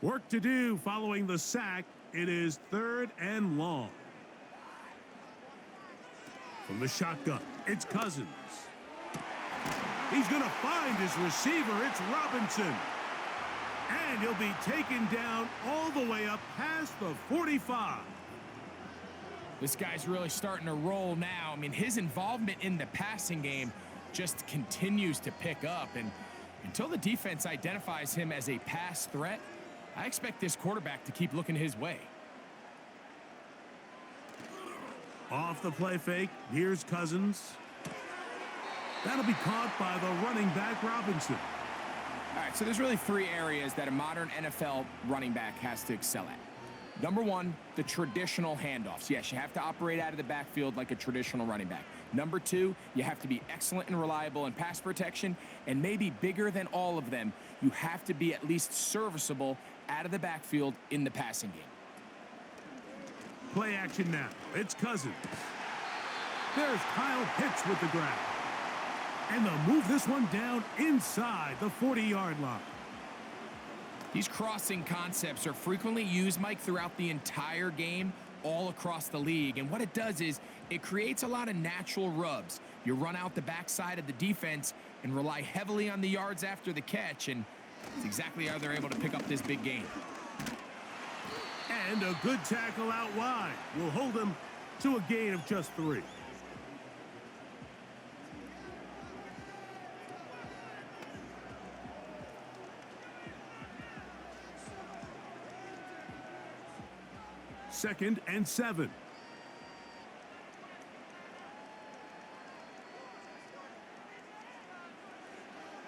Work to do following the sack. It is 3rd and long. From the shotgun, it's Cousins. He's going to find his receiver. It's Robinson. And he'll be taken down all the way up past the 45. This guy's really starting to roll now. I mean, his involvement in the passing game just continues to pick up. And until the defense identifies him as a pass threat, I expect this quarterback to keep looking his way. Off the play fake, here's Cousins. That'll be caught by the running back, Robinson. All right, so there's really 3 areas that a modern NFL running back has to excel at. Number 1, the traditional handoffs. Yes, you have to operate out of the backfield like a traditional running back. Number 2, you have to be excellent and reliable in pass protection, and maybe bigger than all of them, you have to be at least serviceable out of the backfield in the passing game. Play action now. It's Cousins. There's Kyle Pitts with the grab. And they'll move this one down inside the 40-yard line. These crossing concepts are frequently used, Mike, throughout the entire game, all across the league. And what it does is it creates a lot of natural rubs. You run out the backside of the defense and rely heavily on the yards after the catch, and it's exactly how they're able to pick up this big game. And a good tackle out wide will hold him to a gain of just 3. Second and 7.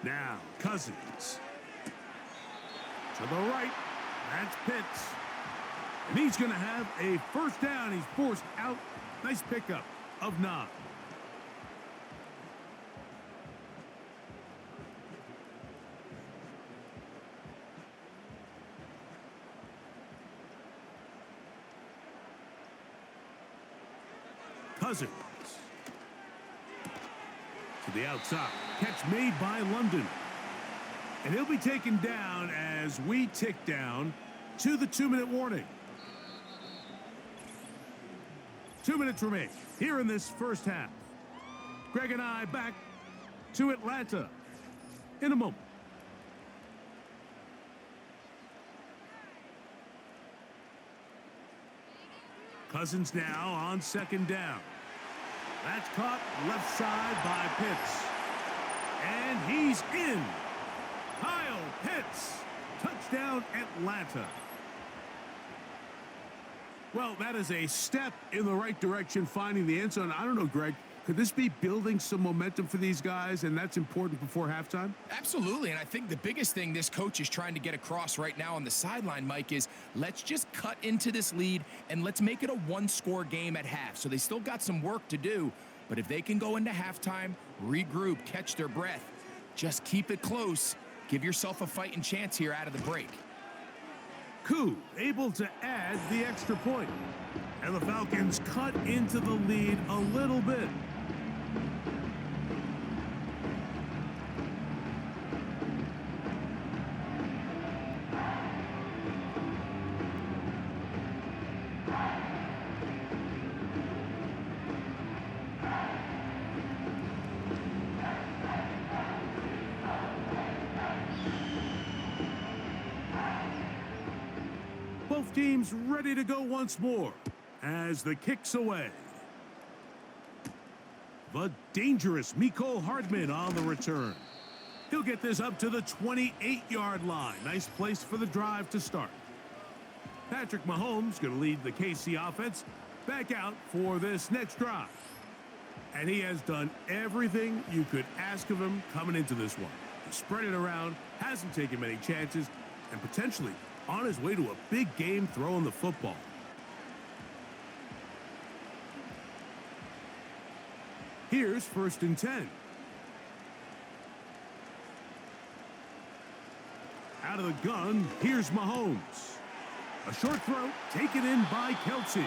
Now, Cousins. To the right, that's Pitts. And he's going to have a first down. He's forced out. Nice pickup of 9. Cousins. To the outside. Catch made by London. And he'll be taken down as we tick down to the 2-minute warning. 2 minutes remain here in this first half. Greg and I back to Atlanta in a moment. Cousins now on 2nd down. That's caught left side by Pitts. And he's in. Kyle Pitts. Touchdown, Atlanta. Well, that is a step in the right direction, finding the end zone. I don't know, Greg. Could this be building some momentum for these guys, and that's important before halftime? Absolutely, and I think the biggest thing this coach is trying to get across right now on the sideline, Mike, is let's just cut into this lead and let's make it a 1-score game at half. So they still got some work to do, but if they can go into halftime, regroup, catch their breath, just keep it close, give yourself a fighting chance here out of the break. Koo able to add the extra point. And the Falcons cut into the lead a little bit. Both teams ready to go once more as the kick's away. The dangerous Mecole Hardman on the return. He'll get this up to the 28-yard line. Nice place for the drive to start. Patrick Mahomes going to lead the KC offense back out for this next drive. And he has done everything you could ask of him coming into this one. He spread it around, hasn't taken many chances, and potentially on his way to a big game throwing the football. Here's 1st and 10. of the gun, here's Mahomes. A short throw taken in by Kelsey.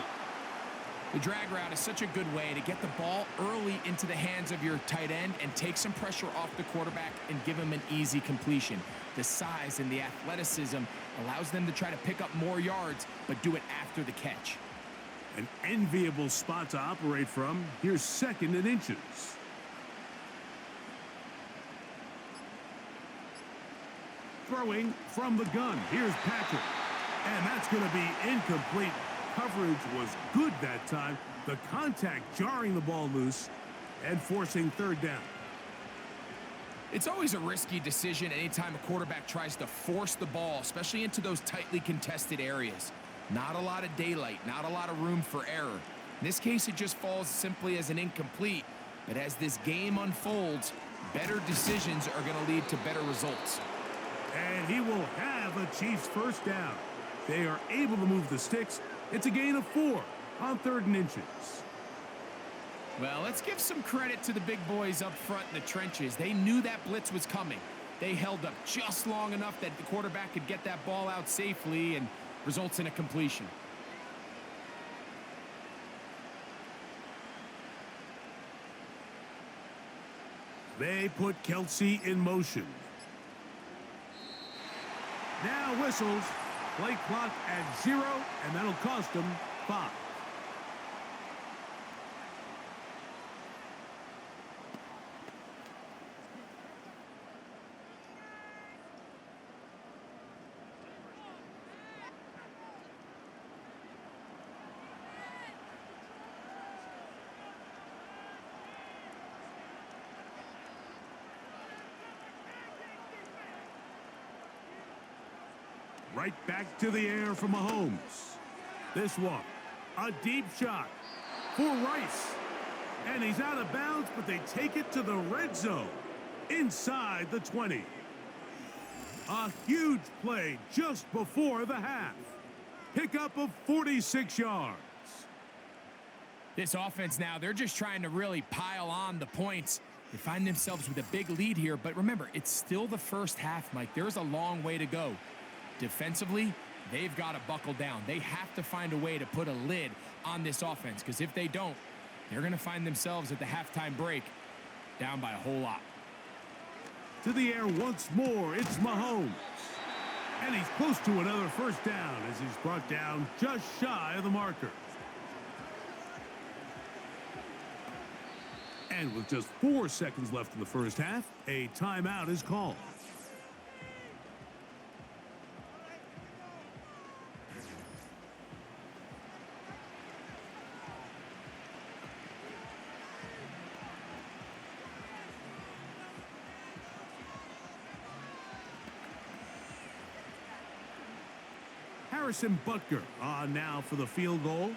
The drag route is such a good way to get the ball early into the hands of your tight end and take some pressure off the quarterback and give him an easy completion. The size and the athleticism allows them to try to pick up more yards, but do it after the catch. An enviable spot to operate from. Here's 2nd and inches. Throwing from the gun. Here's Patrick. And that's going to be incomplete. Coverage was good that time. The contact jarring the ball loose and forcing 3rd down. It's always a risky decision anytime a quarterback tries to force the ball, especially into those tightly contested areas. Not a lot of daylight, not a lot of room for error. In this case, it just falls simply as an incomplete. But as this game unfolds, better decisions are going to lead to better results. And he will have a Chiefs 1st down. They are able to move the sticks. It's a gain of 4 on 3rd and inches. Well, let's give some credit to the big boys up front in the trenches. They knew that blitz was coming. They held up just long enough that the quarterback could get that ball out safely and results in a completion. They put Kelsey in motion. Now whistles. Play clock at 0, and that'll cost them 5. Right back to the air for Mahomes. This one, a deep shot for Rice. And he's out of bounds, but they take it to the red zone, inside the 20. A huge play just before the half. Pickup of 46 yards. This offense now, they're just trying to really pile on the points. They find themselves with a big lead here, but remember, it's still the first half, Mike. There's a long way to go. Defensively, they've got to buckle down. They have to find a way to put a lid on this offense, because if they don't, they're going to find themselves at the halftime break down by a whole lot. To the air once more, it's Mahomes. And he's close to another 1st down as he's brought down just shy of the marker. And with just 4 seconds left in the 1st half, a timeout is called. Harrison Butker on now for the field goal.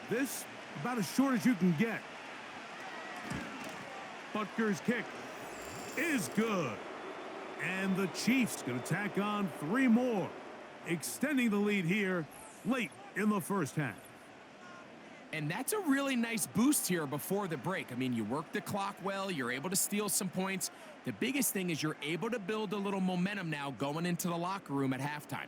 This about as short as you can get. Butker's kick is good. And the Chiefs going to tack on 3 more, extending the lead here late in the 1st half. And that's a really nice boost here before the break. I mean, you work the clock well, you're able to steal some points. The biggest thing is you're able to build a little momentum now going into the locker room at halftime.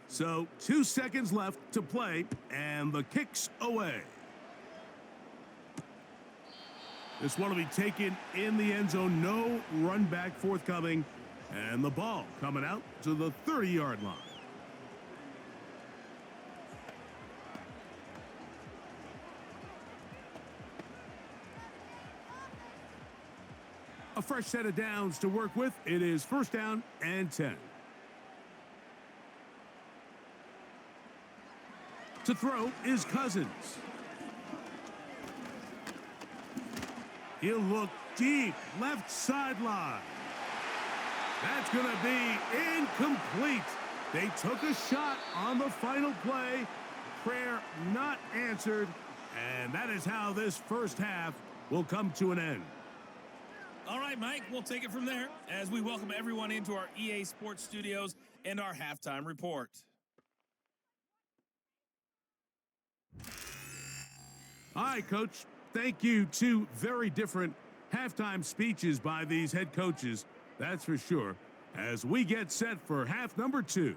So 2 seconds left to play, and the kick's away. This one will be taken in the end zone. No run back forthcoming, and the ball coming out to the 30-yard line. A fresh set of downs to work with. It is 1st down and 10. To throw is Cousins. He'll look deep, left sideline. That's going to be incomplete. They took a shot on the final play. Prayer not answered. And that is how this 1st half will come to an end. All right, Mike, we'll take it from there as we welcome everyone into our EA Sports Studios and our halftime report. All right, Coach. Thank you. Two very different halftime speeches by these head coaches, that's for sure, as we get set for half number 2.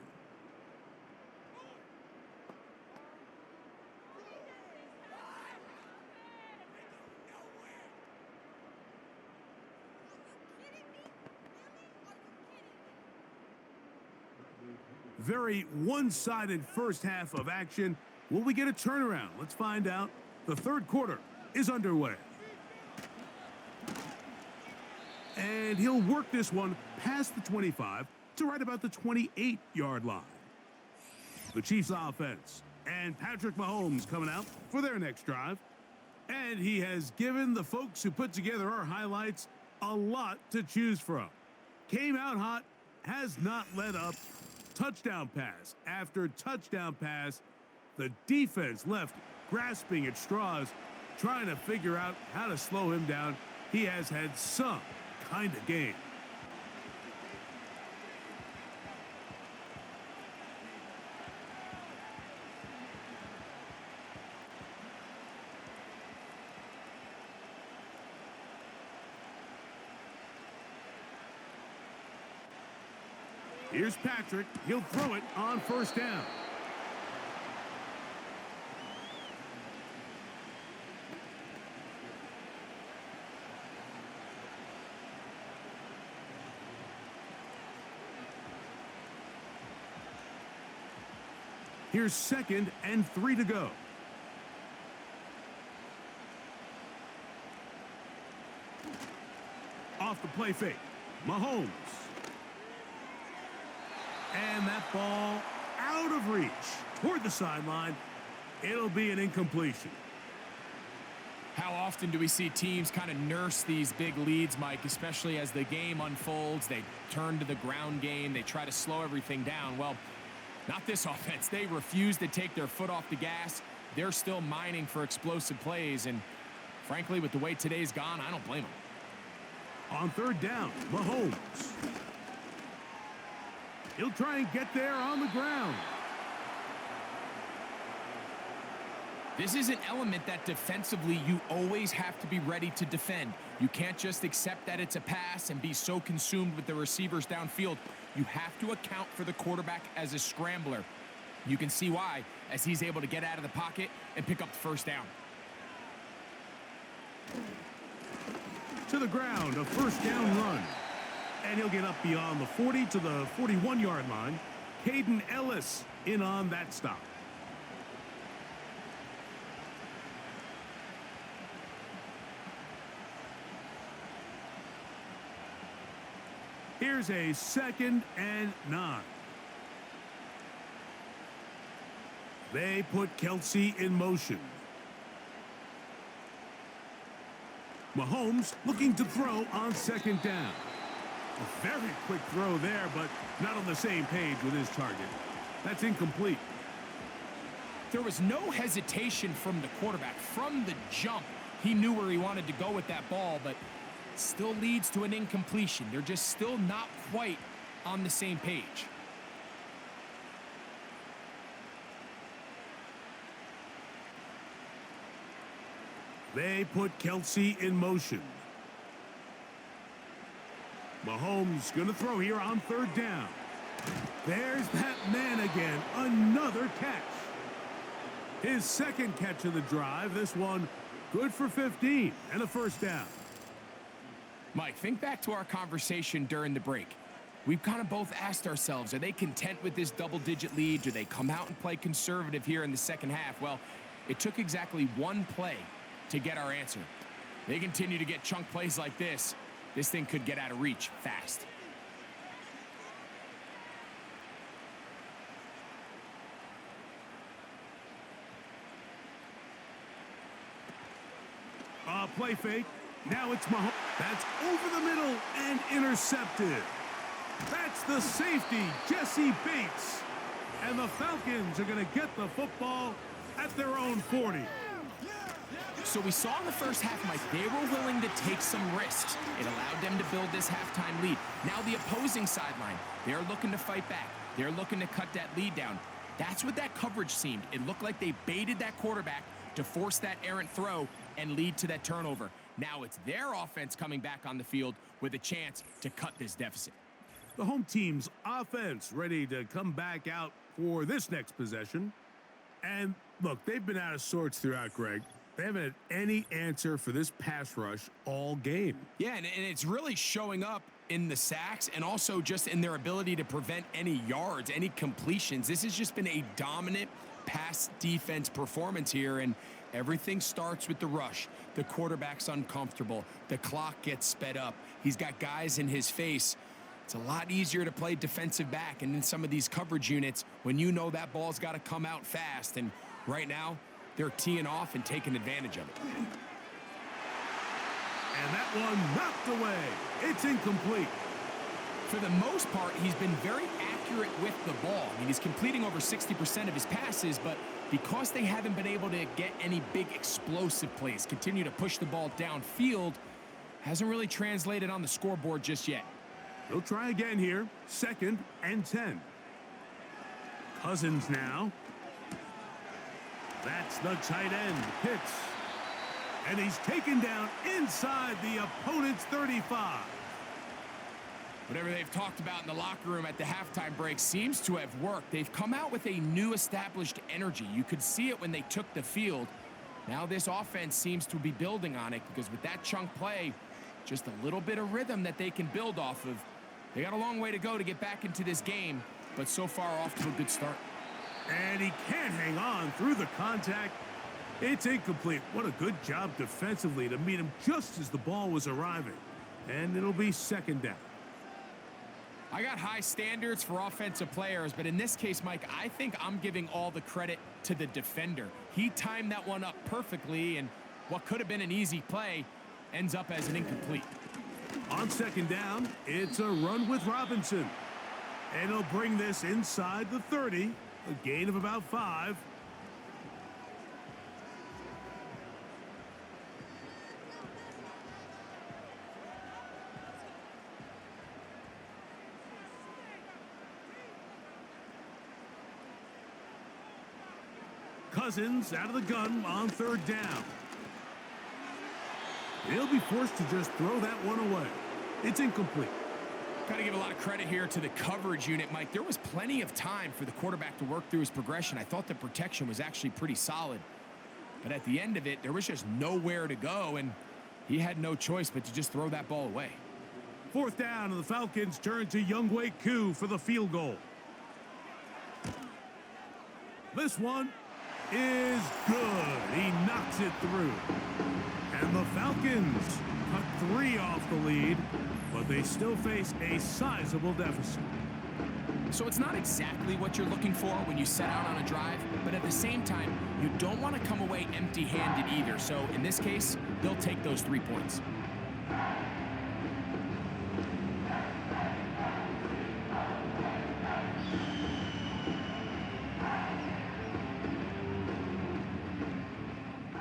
Very one-sided first half of action. Will we get a turnaround? Let's find out. The third quarter is underway. And he'll work this one past the 25 to right about the 28-yard line. The Chiefs offense and Patrick Mahomes coming out for their next drive. And he has given the folks who put together our highlights a lot to choose from. Came out hot, has not let up. Touchdown pass after touchdown pass. The defense left grasping at straws, trying to figure out how to slow him down. He has had some kind of game. Here's Patrick. He'll throw it on first down. Here's 2nd and 3 to go. Off the play fake. Mahomes. And that ball out of reach toward the sideline. It'll be an incompletion. How often do we see teams kind of nurse these big leads, Mike, especially as the game unfolds? They turn to the ground game. They try to slow everything down. Well, not this offense. They refuse to take their foot off the gas. They're still mining for explosive plays. And frankly, with the way today's gone, I don't blame them. On third down, Mahomes. He'll try and get there on the ground. This is an element that defensively you always have to be ready to defend. You can't just accept that it's a pass and be so consumed with the receivers downfield. You have to account for the quarterback as a scrambler. You can see why, as he's able to get out of the pocket and pick up the first down. To the ground, a first down run. And he'll get up beyond the 40 to the 41-yard line. Caden Ellis in on that stop. Here's a 2nd and 9. They put Kelsey in motion. Mahomes looking to throw on 2nd down. A very quick throw there, but not on the same page with his target. That's incomplete. There was no hesitation from the quarterback. From the jump, he knew where he wanted to go with that ball, but still leads to an incompletion. They're just still not quite on the same page. They put Kelsey in motion. Mahomes going to throw here on 3rd down. There's that man again. Another catch. His 2nd catch of the drive. This one good for 15 and a first down. Mike, think back to our conversation during the break. We've kind of both asked ourselves, are they content with this double-digit lead? Do they come out and play conservative here in the second half? Well, it took exactly one play to get our answer. They continue to get chunk plays like this. This thing could get out of reach fast. Play fake. Now it's Mahomes. That's over the middle and intercepted. That's the safety, Jesse Bates. And the Falcons are going to get the football at their own 40. So we saw in the first half, Mike, they were willing to take some risks. It allowed them to build this halftime lead. Now the opposing sideline, they're looking to fight back. They're looking to cut that lead down. That's what that coverage seemed. It looked like they baited that quarterback to force that errant throw and lead to that turnover. Now it's their offense coming back on the field with a chance to cut this deficit. The home team's offense ready to come back out for this next possession. And look, they've been out of sorts throughout, Greg. They haven't had any answer for this pass rush all game. Yeah, and it's really showing up in the sacks and also just in their ability to prevent any yards, any completions. This has just been a dominant pass defense performance here, and everything starts with the rush. The quarterback's uncomfortable. The clock gets sped up. He's got guys in his face. It's a lot easier to play defensive back, and in some of these coverage units, when you know that ball's got to come out fast, and right now, they're teeing off and taking advantage of it. And that one knocked away. It's incomplete. For the most part, he's been very accurate with the ball. I mean, he's completing over 60% of his passes, but because they haven't been able to get any big explosive plays, continue to push the ball downfield, hasn't really translated on the scoreboard just yet. They'll try again here. 2nd and 10. Cousins now. That's the tight end. Pitts. And he's taken down inside the opponent's 35. Whatever they've talked about in the locker room at the halftime break seems to have worked. They've come out with a new established energy. You could see it when they took the field. Now this offense seems to be building on it because with that chunk play, just a little bit of rhythm that they can build off of. They got a long way to go to get back into this game, but so far off to a good start. And he can't hang on through the contact. It's incomplete. What a good job defensively to meet him just as the ball was arriving. And it'll be 2nd down. I got high standards for offensive players, but in this case, Mike, I think I'm giving all the credit to the defender. He timed that one up perfectly, and what could have been an easy play ends up as an incomplete. On 2nd down, it's a run with Robinson. And he'll bring this inside the 30, a gain of about 5. Cousins out of the gun on 3rd down. He'll be forced to just throw that one away. It's incomplete. Got to give a lot of credit here to the coverage unit, Mike. There was plenty of time for the quarterback to work through his progression. I thought the protection was actually pretty solid. But at the end of it, there was just nowhere to go, and he had no choice but to just throw that ball away. 4th down, and the Falcons turn to Younghoe Koo for the field goal. This one is good. He knocks it through. And the Falcons cut 3 off the lead, but they still face a sizable deficit. So it's not exactly what you're looking for when you set out on a drive, but at the same time, you don't want to come away empty-handed either. So in this case, they'll take those 3 points.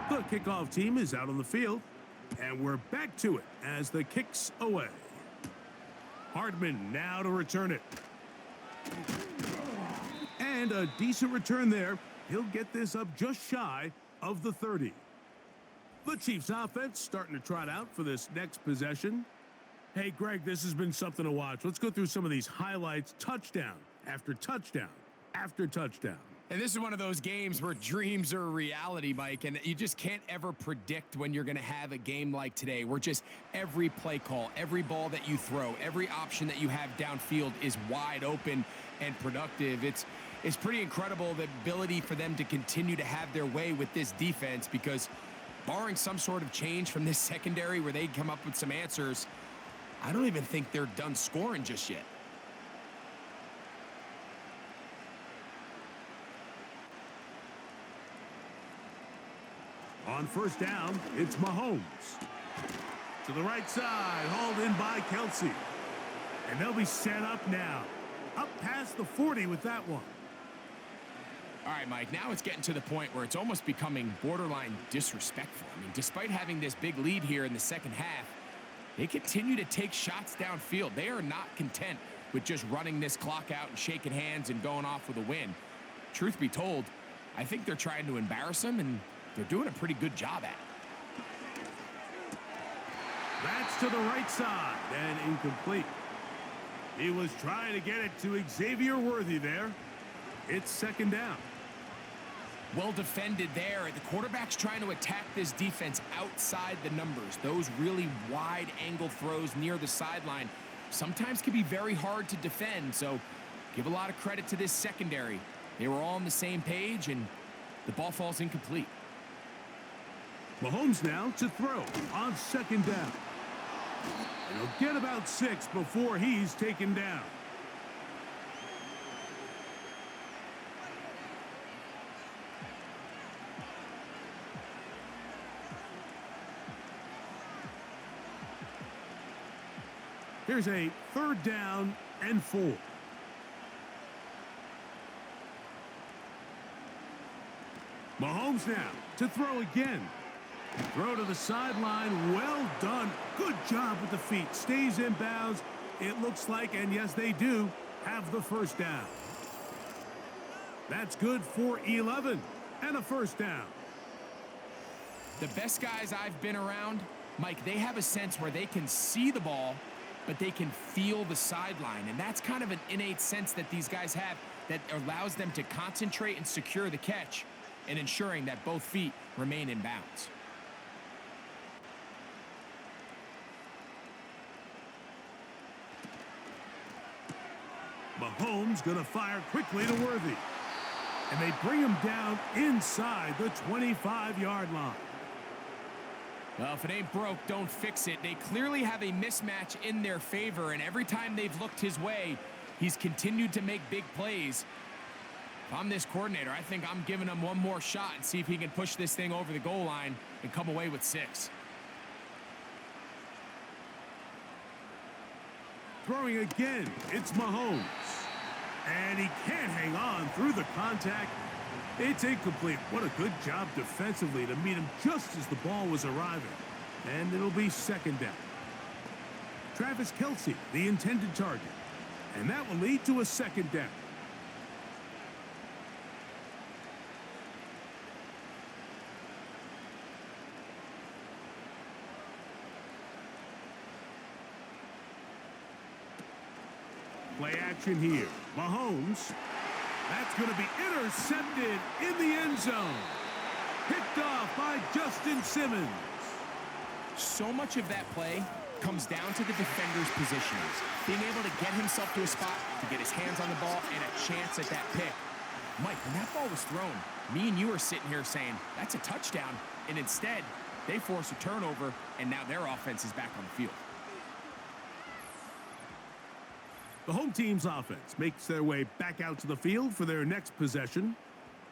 The kickoff team is out on the field, and we're back to it as the kick's away. Hardman now to return it. And a decent return there. He'll get this up just shy of the 30. The Chiefs offense starting to trot out for this next possession. Hey, Greg, this has been something to watch. Let's go through some of these highlights. Touchdown after touchdown after touchdown. And this is one of those games where dreams are reality, Mike, and you just can't ever predict when you're going to have a game like today, where just every play call, every ball that you throw, every option that you have downfield is wide open and productive. It's pretty incredible, the ability for them to continue to have their way with this defense, because barring some sort of change from this secondary where they come up with some answers, I don't even think they're done scoring just yet. On 1st down, it's Mahomes. To the right side, hauled in by Kelsey. And they'll be set up now. Up past the 40 with that one. All right, Mike, now it's getting to the point where it's almost becoming borderline disrespectful. I mean, despite having this big lead here in the second half, they continue to take shots downfield. They are not content with just running this clock out and shaking hands and going off with a win. truth be told, I think they're trying to embarrass him, and they're doing a pretty good job at it. That's to the right side and incomplete. He was trying to get it to Xavier Worthy there. It's second down. Well defended there. The quarterback's trying to attack this defense outside the numbers. Those really wide angle throws near the sideline sometimes can be very hard to defend, so give a lot of credit to this secondary. They were all on the same page, and the ball falls incomplete. Mahomes now to throw on second down. And he'll get about 6 before he's taken down. Here's a 3rd down and 4. Mahomes now to throw again. Throw to the sideline. Well done. Good job with the feet. Stays in bounds. It looks like, and yes, they do, have the first down. That's good for 11 and a first down. The best guys I've been around, Mike, they have a sense where they can see the ball, but they can feel the sideline. And that's kind of an innate sense that these guys have that allows them to concentrate and secure the catch and ensuring that both feet remain in bounds. Mahomes going to fire quickly to Worthy. And they bring him down inside the 25-yard line. Well, if it ain't broke, don't fix it. They clearly have a mismatch in their favor, and every time they've looked his way, he's continued to make big plays. If I'm this coordinator, I think I'm giving him one more shot and see if he can push this thing over the goal line and come away with 6. Throwing again, it's Mahomes. And he can't hang on through the contact. It's incomplete. What a good job defensively to meet him just as the ball was arriving. And it'll be second down. Travis Kelce, the intended target. And that will lead to a second down. Play action here. Mahomes. That's going to be intercepted in the end zone. Picked off by Justin Simmons. So much of that play comes down to the defender's positions. Being able to get himself to a spot, to get his hands on the ball, and a chance at that pick. Mike, when that ball was thrown, me and you are sitting here saying, that's a touchdown. And instead, they force a turnover, and now their offense is back on the field. The home team's offense makes their way back out to the field for their next possession.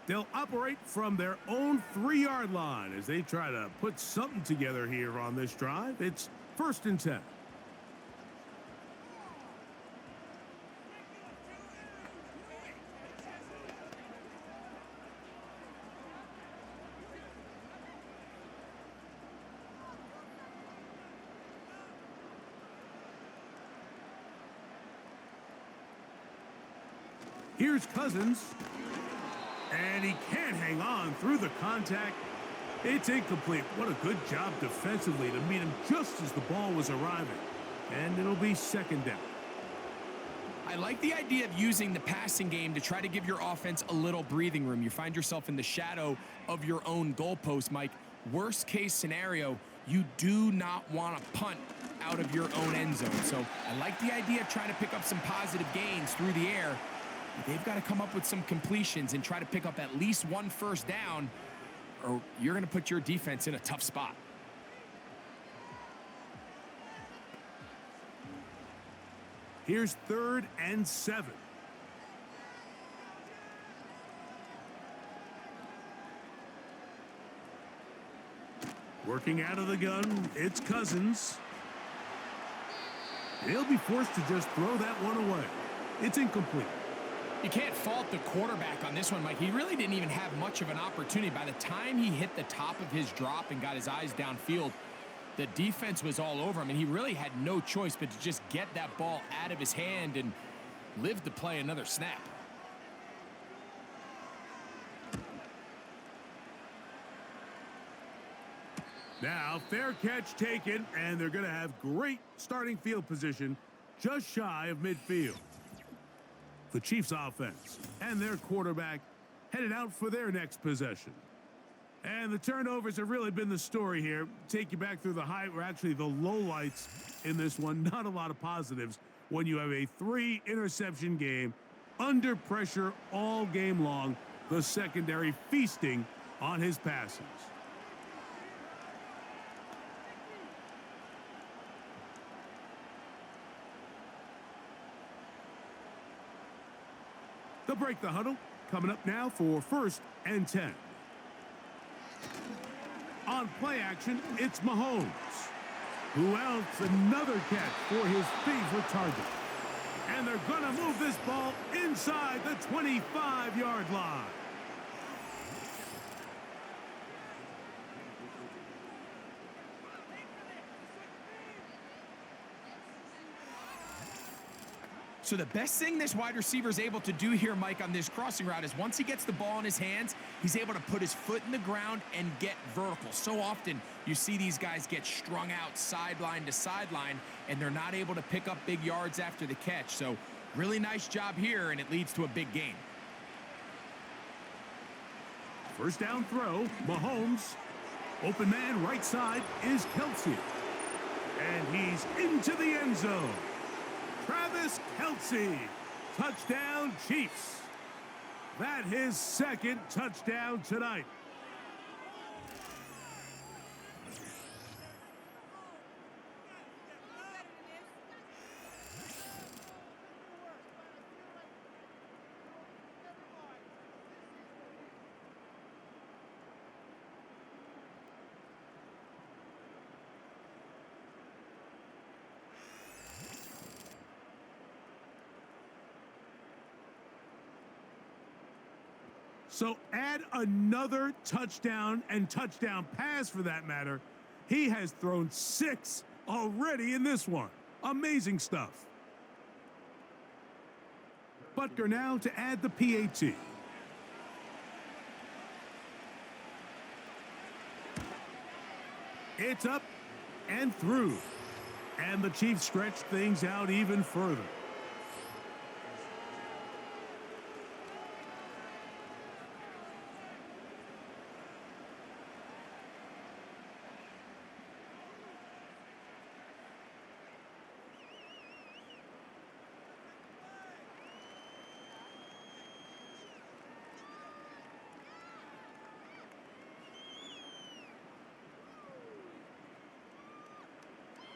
They'll operate from their own 3-yard line as they try to put something together here on this drive. It's 1st and 10. Here's Cousins. And he can't hang on through the contact. It's incomplete. What a good job defensively to meet him just as the ball was arriving. And it'll be second down. I like the idea of using the passing game to try to give your offense a little breathing room. You find yourself in the shadow of your own goalpost, Mike. Worst case scenario, you do not want to punt out of your own end zone. So I like the idea of trying to pick up some positive gains through the air. They've got to come up with some completions and try to pick up at least 1 first down, or you're going to put your defense in a tough spot. Here's 3rd and 7. Working out of the gun, it's Cousins. He'll be forced to just throw that one away. It's incomplete. You can't fault the quarterback on this one, Mike. He really didn't even have much of an opportunity. By the time he hit the top of his drop and got his eyes downfield, the defense was all over him, and he really had no choice but to just get that ball out of his hand and live to play another snap. Now, fair catch taken, and they're going to have great starting field position just shy of midfield. The Chiefs offense and their quarterback headed out for their next possession. And the turnovers have really been the story here. Take you back through the the lowlights in this one. Not a lot of positives when you have a 3-interception game under pressure all game long. The secondary feasting on his passes. They'll break the huddle. Coming up now for 1st and 10. On play action, it's Mahomes. Who else? Another catch for his favorite target. And they're going to move this ball inside the 25-yard line. So the best thing this wide receiver is able to do here, Mike, on this crossing route is once he gets the ball in his hands, he's able to put his foot in the ground and get vertical. So often you see these guys get strung out sideline to sideline, and they're not able to pick up big yards after the catch. So really nice job here, and it leads to a big gain. First down throw, Mahomes. Open man right side is Kelsey. And he's into the end zone. Travis Kelce, touchdown Chiefs. That his second touchdown tonight. So add another touchdown and touchdown pass for that matter. He has thrown 6 already in this one. Amazing stuff. Butker now to add the PAT. It's up and through. And the Chiefs stretch things out even further.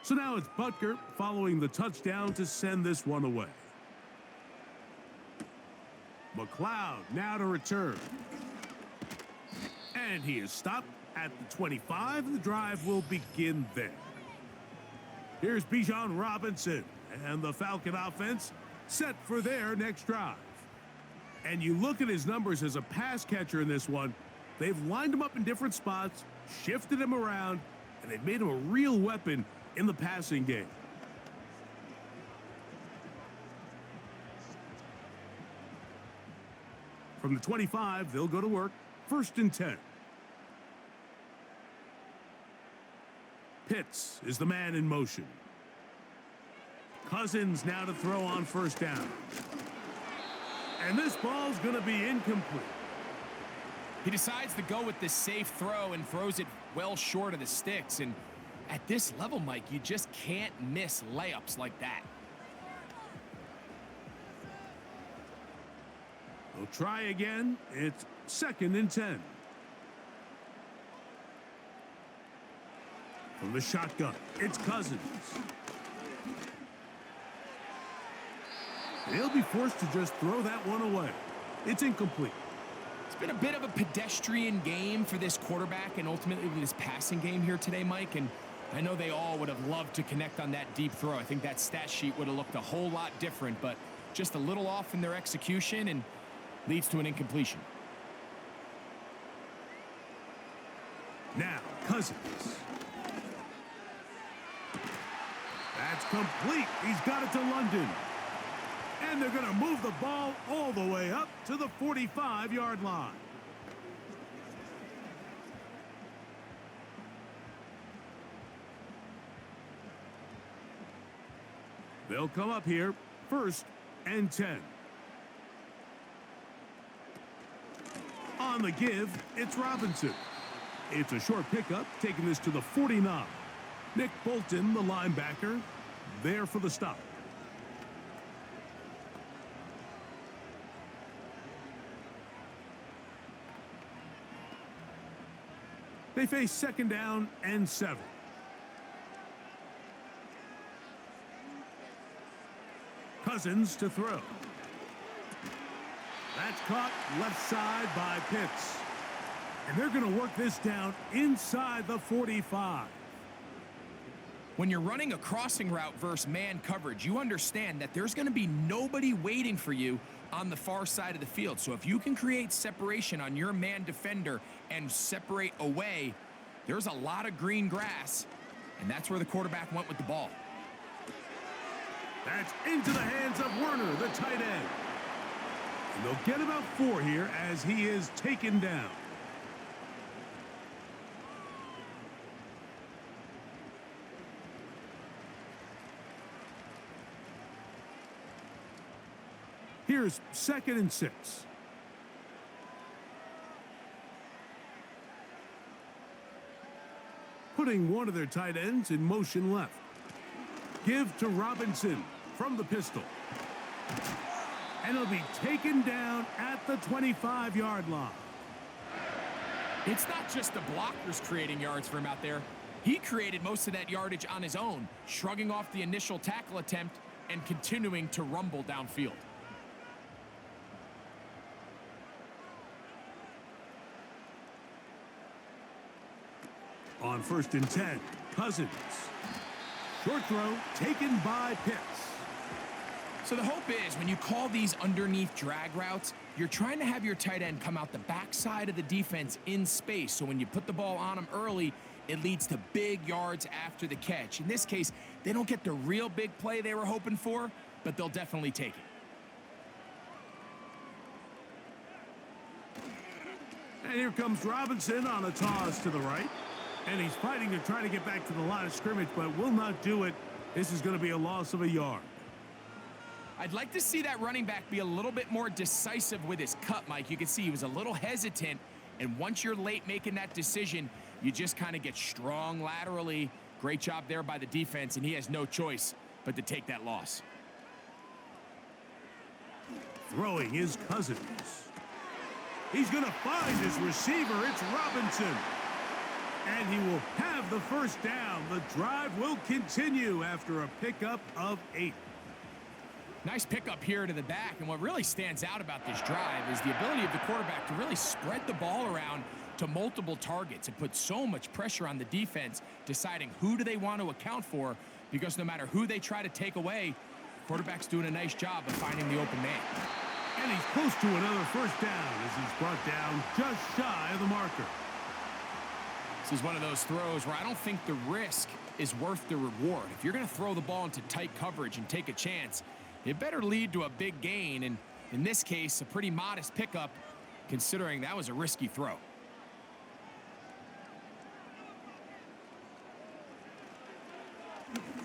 So now it's Butker following the touchdown to send this one away. McLeod now to return. And he is stopped at the 25, and the drive will begin there. Here's Bijan Robinson, and the Falcon offense set for their next drive. And you look at his numbers as a pass catcher in this one. They've lined him up in different spots, shifted him around, and they've made him a real weapon in the passing game. From the 25, they'll go to work. 1st and 10. Pitts is the man in motion. Cousins now to throw on 1st down. And this ball's going to be incomplete. He decides to go with the safe throw and throws it well short of the sticks. And at this level, Mike, you just can't miss layups like that. They'll try again. It's 2nd and 10. From the shotgun, it's Cousins. They'll be forced to just throw that one away. It's incomplete. It's been a bit of a pedestrian game for this quarterback and ultimately this passing game here today, Mike. And I know they all would have loved to connect on that deep throw. I think that stat sheet would have looked a whole lot different, but just a little off in their execution and leads to an incompletion. Now, Cousins. That's complete. He's got it to London. And they're going to move the ball all the way up to the 45-yard line. They'll come up here, 1st and 10. On the give, it's Robinson. It's a short pickup, taking this to the 49. Nick Bolton, the linebacker, there for the stop. They face 2nd down and 7. Cousins to throw. That's caught left side by Pitts. And they're going to work this down inside the 45. When you're running a crossing route versus man coverage, you understand that there's going to be nobody waiting for you on the far side of the field. So if you can create separation on your man defender and separate away, there's a lot of green grass, and that's where the quarterback went with the ball. That's into the hands of Werner, the tight end. And they'll get about 4 here as he is taken down. Here's 2nd and 6. Putting one of their tight ends in motion left. Give to Robinson from the pistol. And it'll be taken down at the 25-yard line. It's not just the blockers creating yards for him out there. He created most of that yardage on his own, shrugging off the initial tackle attempt and continuing to rumble downfield. On 1st and 10, Cousins. Short throw taken by Pitts. So the hope is when you call these underneath drag routes, you're trying to have your tight end come out the backside of the defense in space. So when you put the ball on him early, it leads to big yards after the catch. In this case, they don't get the real big play they were hoping for, but they'll definitely take it. And here comes Robinson on a toss to the right. And he's fighting to try to get back to the line of scrimmage, but will not do it. This is going to be a loss of a yard. I'd like to see that running back be a little bit more decisive with his cut, Mike. You can see he was a little hesitant, and once you're late making that decision, you just kind of get strong laterally. Great job there by the defense, and he has no choice but to take that loss. Throwing is Cousins. He's going to find his receiver. It's Robinson. And he will have the 1st down. The drive will continue after a pickup of 8. Nice pickup here to the back, and what really stands out about this drive is the ability of the quarterback to really spread the ball around to multiple targets. It puts so much pressure on the defense deciding who do they want to account for, because no matter who they try to take away, the quarterback's doing a nice job of finding the open man. And he's close to another 1st down as he's brought down just shy of the marker. This is one of those throws where I don't think the risk is worth the reward. If you're going to throw the ball into tight coverage and take a chance, it better lead to a big gain, and in this case, a pretty modest pickup, considering that was a risky throw.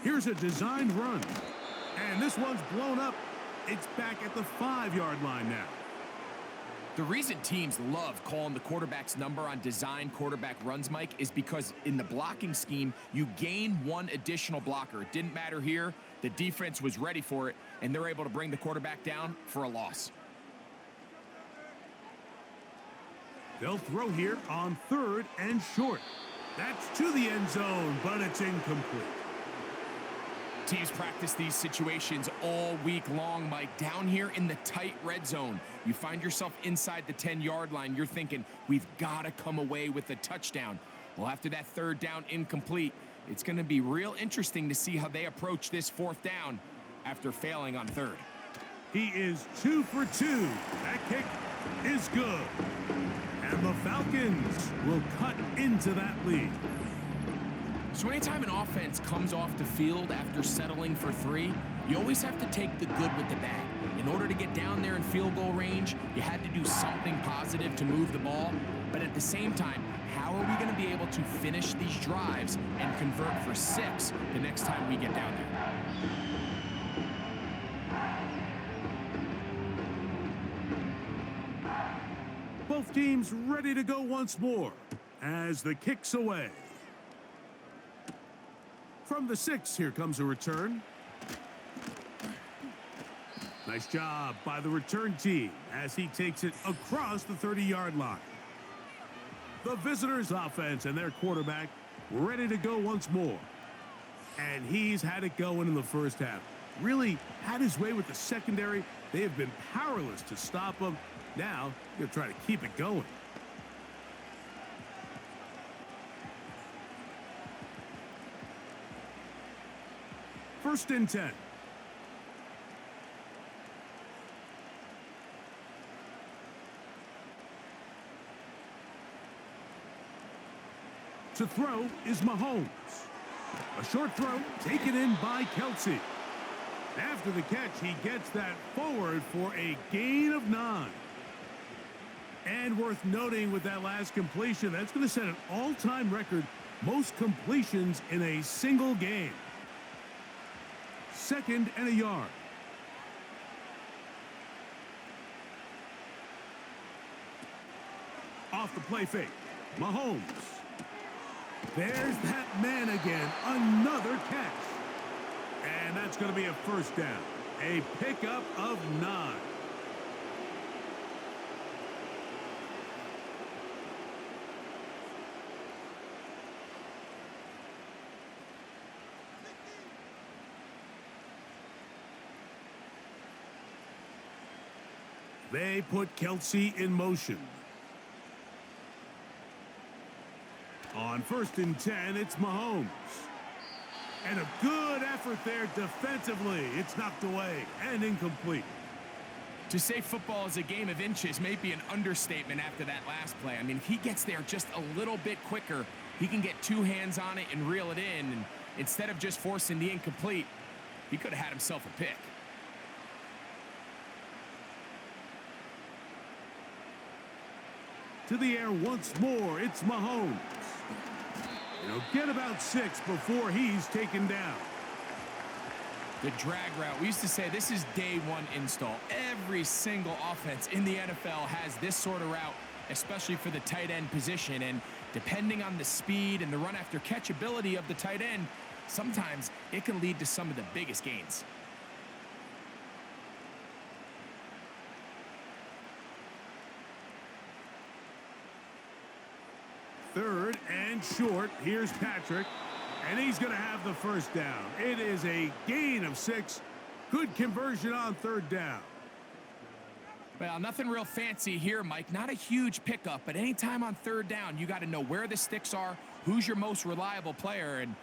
Here's a designed run, and this one's blown up. It's back at the 5-yard line now. The reason teams love calling the quarterback's number on design quarterback runs, Mike, is because in the blocking scheme, you gain one additional blocker. It didn't matter here. The defense was ready for it, and they're able to bring the quarterback down for a loss. They'll throw here on 3rd and short. That's to the end zone, but it's incomplete. Teams practice these situations all week long, Mike. Down here in the tight red zone, you find yourself inside the 10-yard line. You're thinking, we've got to come away with a touchdown. Well, after that 3rd down incomplete, it's going to be real interesting to see how they approach this 4th down after failing on 3rd. He is 2 for 2. That kick is good. And the Falcons will cut into that lead. So anytime an offense comes off the field after settling for 3, you always have to take the good with the bad. In order to get down there in field goal range, you had to do something positive to move the ball. But at the same time, how are we going to be able to finish these drives and convert for 6 the next time we get down there? Both teams ready to go once more as the kick's away. From the 6, here comes a return. Nice job by the return team as he takes it across the 30-yard line. The visitors' offense and their quarterback ready to go once more. And he's had it going in the first half. Really had his way with the secondary. They have been powerless to stop him. Now, he'll try to keep it going. First and 10. To throw is Mahomes. A short throw taken in by Kelsey. After the catch, he gets that forward for a gain of 9. And worth noting with that last completion, that's going to set an all-time record, most completions in a single game. 2nd and a yard. Off the play fake, Mahomes. There's that man again, another catch. And that's going to be a first down. A pickup of 9. They put Kelsey in motion. On 1st and 10, it's Mahomes. And a good effort there defensively. It's knocked away and incomplete. To say football is a game of inches may be an understatement after that last play. I mean, if he gets there just a little bit quicker, he can get 2 hands on it and reel it in. And instead of just forcing the incomplete, he could have had himself a pick. To the air once more, it's Mahomes. He'll get about 6 before he's taken down. The drag route. We used to say this is day 1 install. Every single offense in the NFL has this sort of route, especially for the tight end position. And depending on the speed and the run after catch ability of the tight end, sometimes it can lead to some of the biggest gains. Third and short. Here's Patrick, and he's going to have the first down. It is a gain of 6. Good conversion on 3rd down. Well, nothing real fancy here, Mike. Not a huge pickup, but anytime on 3rd down, you got to know where the sticks are, who's your most reliable player, and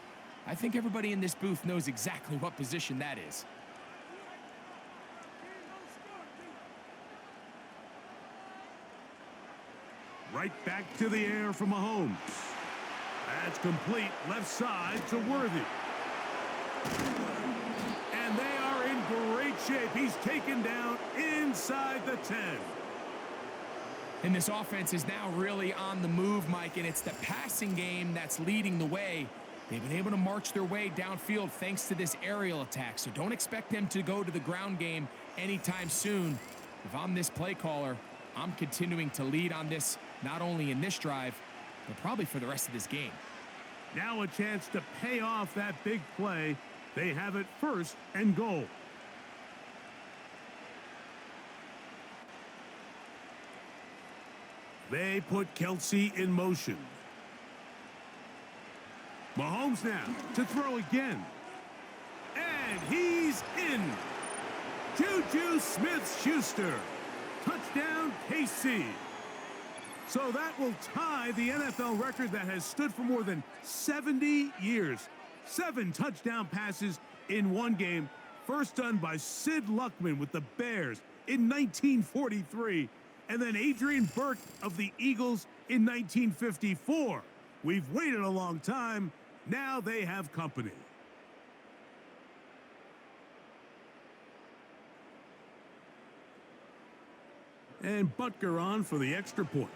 I think everybody in this booth knows exactly what position that is. Right back to the air from Mahomes. That's complete left side to Worthy. And they are in great shape. He's taken down inside the 10. And this offense is now really on the move, Mike, and it's the passing game that's leading the way. They've been able to march their way downfield thanks to this aerial attack, so don't expect them to go to the ground game anytime soon. If I'm this play caller, I'm continuing to lead on this, not only in this drive, but probably for the rest of this game. Now a chance to pay off that big play. They have it 1st and goal. They put Kelsey in motion. Mahomes now to throw again. And he's in. Juju Smith-Schuster. Touchdown, KC. So that will tie the NFL record that has stood for more than 70 years. 7 touchdown passes in one game. First done by Sid Luckman with the Bears in 1943. And then Adrian Burke of the Eagles in 1954. We've waited a long time. Now they have company. And Butker on for the extra point.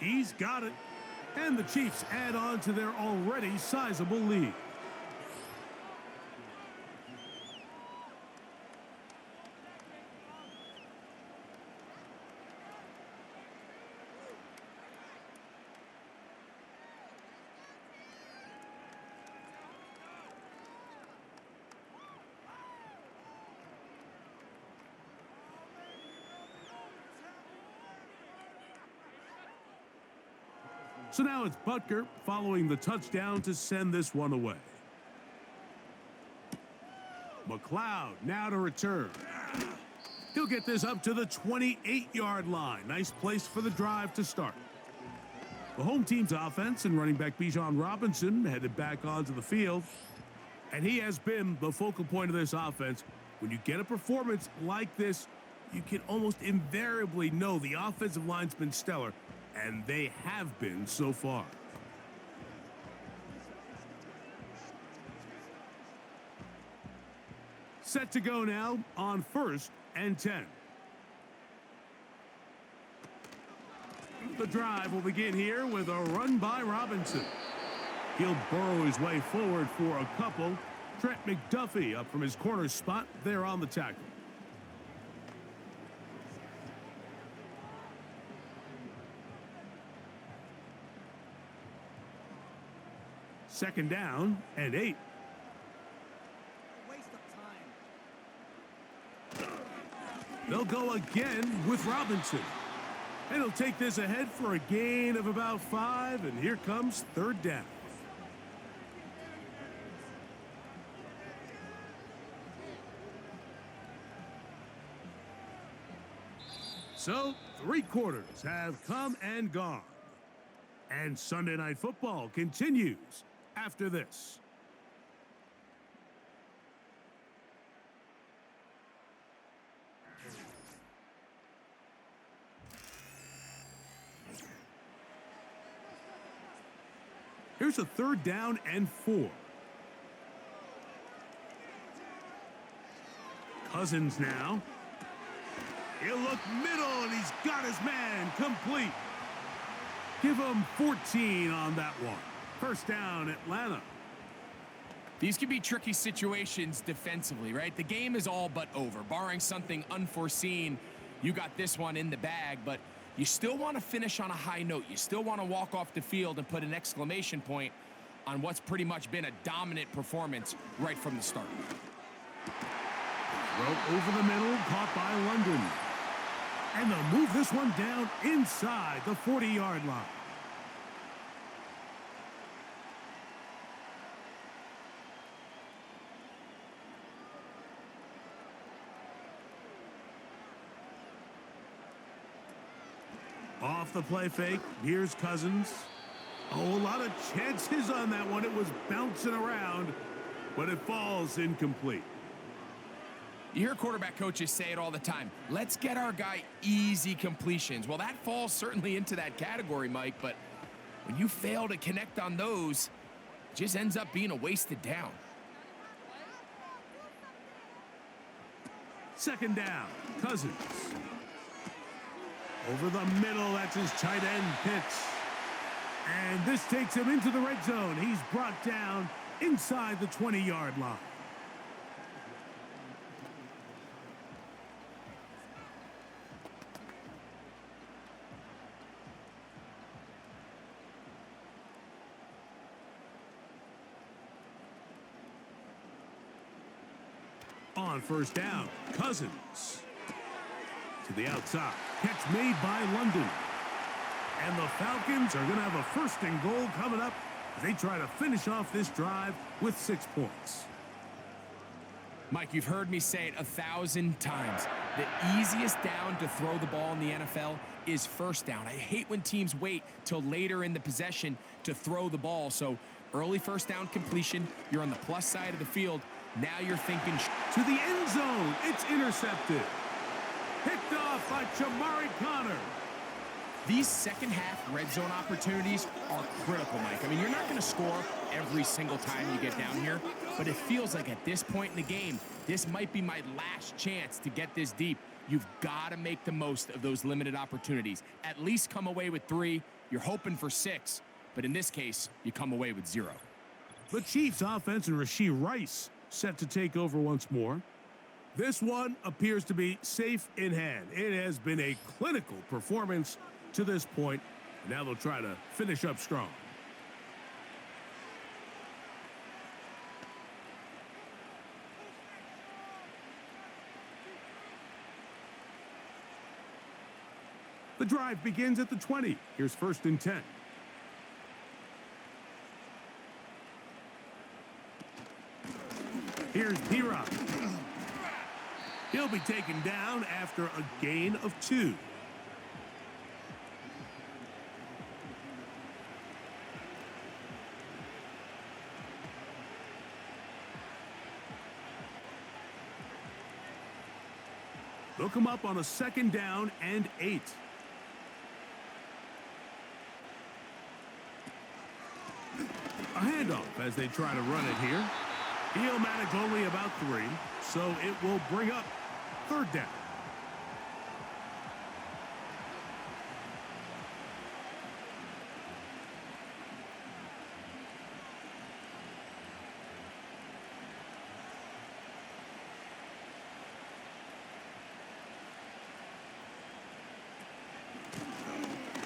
He's got it. And the Chiefs add on to their already sizable lead. So now it's Butker following the touchdown to send this one away. McLeod now to return. He'll get this up to the 28-yard line. Nice place for the drive to start. The home team's offense and running back Bijan Robinson headed back onto the field. And he has been the focal point of this offense. When you get a performance like this, you can almost invariably know the offensive line's been stellar, and they have been so far. Set to go now on 1st and 10. The drive will begin here with a run by Robinson. He'll burrow his way forward for a couple. Trent McDuffie up from his corner spot there on the tackle. Second down and 8. Waste of time. They'll go again with Robinson. And he'll take this ahead for a gain of about 5, and here comes 3rd down. So, 3 quarters have come and gone. And Sunday Night Football continues after this. Here's a 3rd down and 4. Cousins now. He'll look middle, and he's got his man complete. Give him 14 on that one. 1st down, Atlanta. These can be tricky situations defensively, right? The game is all but over. Barring something unforeseen, you got this one in the bag, but you still want to finish on a high note. You still want to walk off the field and put an exclamation point on what's pretty much been a dominant performance right from the start. Throw over the middle, caught by London. And they'll move this one down inside the 40-yard line. Off the play fake, here's Cousins. Oh, a lot of chances on that one. It was bouncing around, but it falls incomplete. You hear quarterback coaches say it all the time. Let's get our guy easy completions. Well, that falls certainly into that category, Mike, but when you fail to connect on those, it just ends up being a wasted down. 2nd down, Cousins. Over the middle, that's his tight end pitch. And this takes him into the red zone. He's brought down inside the 20-yard line. On 1st down, Cousins. To the outside. Catch made by London. And the Falcons are going to have a 1st and goal coming up as they try to finish off this drive with 6 points. Mike, you've heard me say it 1,000 times. The easiest down to throw the ball in the NFL is 1st down. I hate when teams wait till later in the possession to throw the ball. So early 1st down completion, you're on the plus side of the field. Now you're thinking to the end zone. It's intercepted. Picked off by Jamari Connor. These second half red zone opportunities are critical, Mike. I mean, you're not going to score every single time you get down here, but it feels like at this point in the game, this might be my last chance to get this deep. You've got to make the most of those limited opportunities. At least come away with 3. You're hoping for 6, but in this case, you come away with 0. The Chiefs offense and Rashee Rice set to take over once more. This one appears to be safe in hand. It has been a clinical performance to this point. Now they'll try to finish up strong. The drive begins at the 20. Here's 1st and 10. Here's P-Rock. He'll be taken down after a gain of 2. They'll come up on a 2nd down and 8. A handoff as they try to run it here. He'll manage only about 3, so it will bring up 3rd down.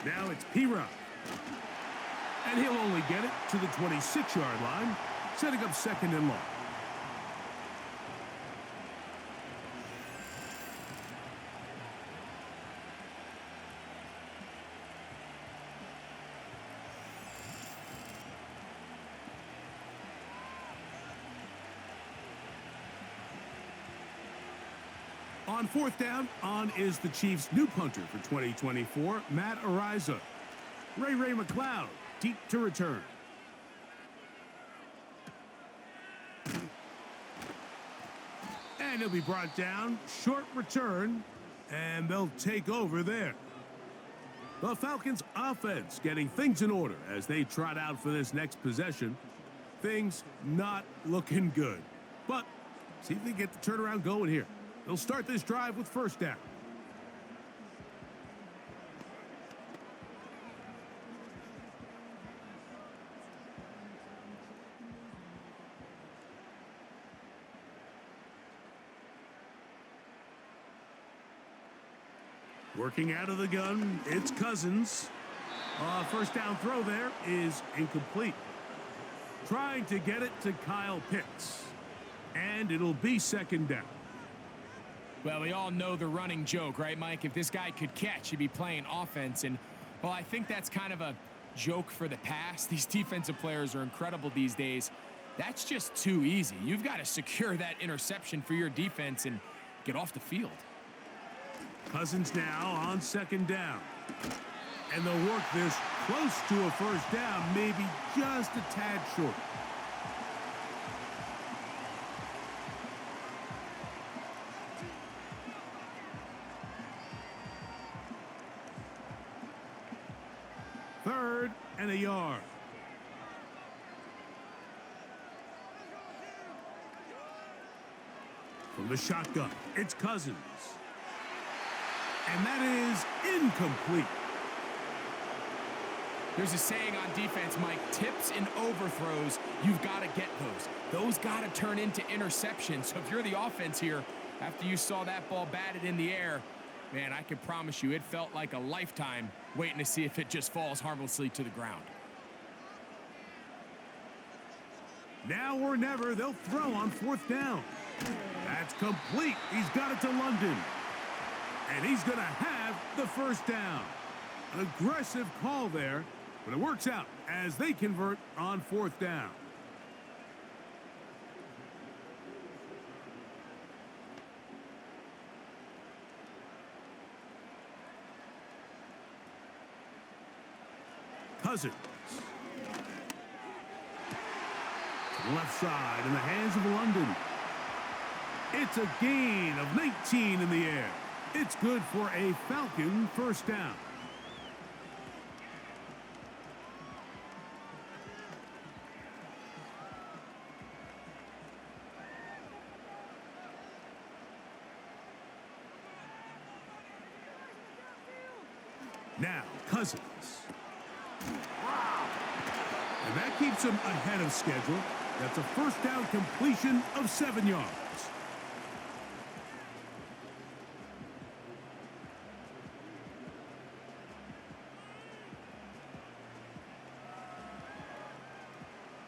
Now it's P-Rock. And he'll only get it to the 26-yard line, setting up 2nd and long. On 4th down, on is the Chiefs' new punter for 2024, Matt Ariza. Ray McLeod, deep to return. And he'll be brought down, short return, and they'll take over there. The Falcons' offense getting things in order as they trot out for this next possession. Things not looking good, but see if they get the turnaround going here. They'll start this drive with 1st down. Working out of the gun, it's Cousins. 1st down throw there is incomplete. Trying to get it to Kyle Pitts. And it'll be 2nd down. Well, we all know the running joke, right, Mike? If this guy could catch, he'd be playing offense. And, well, I think that's kind of a joke for the past. These defensive players are incredible these days. That's just too easy. You've got to secure that interception for your defense and get off the field. Cousins now on 2nd down. And they'll work this close to a 1st down, maybe just a tad short. Third and a yard. From the shotgun, it's Cousins. And that is incomplete. There's a saying on defense, Mike, tips and overthrows, you've got to get those. Those got to turn into interceptions. So if you're the offense here, after you saw that ball batted in the air, man, I can promise you it felt like a lifetime waiting to see if it just falls harmlessly to the ground. Now or never, they'll throw on 4th down. That's complete. He's got it to London. And he's going to have the 1st down. An aggressive call there, but it works out as they convert on 4th down. Cousins. To the left side in the hands of London. It's a gain of 19 in the air. It's good for a Falcon 1st down. Now, Cousins. And that keeps him ahead of schedule. That's a 1st down completion of 7 yards.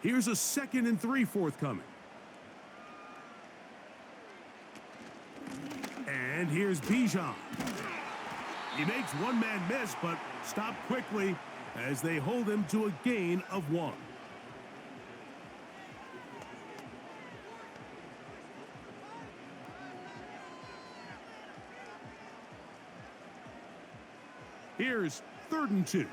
Here's a 2nd and 3 forthcoming. And here's Bijan. He makes one man miss, but stopped quickly as they hold him to a gain of 1. Here's 3rd and 2.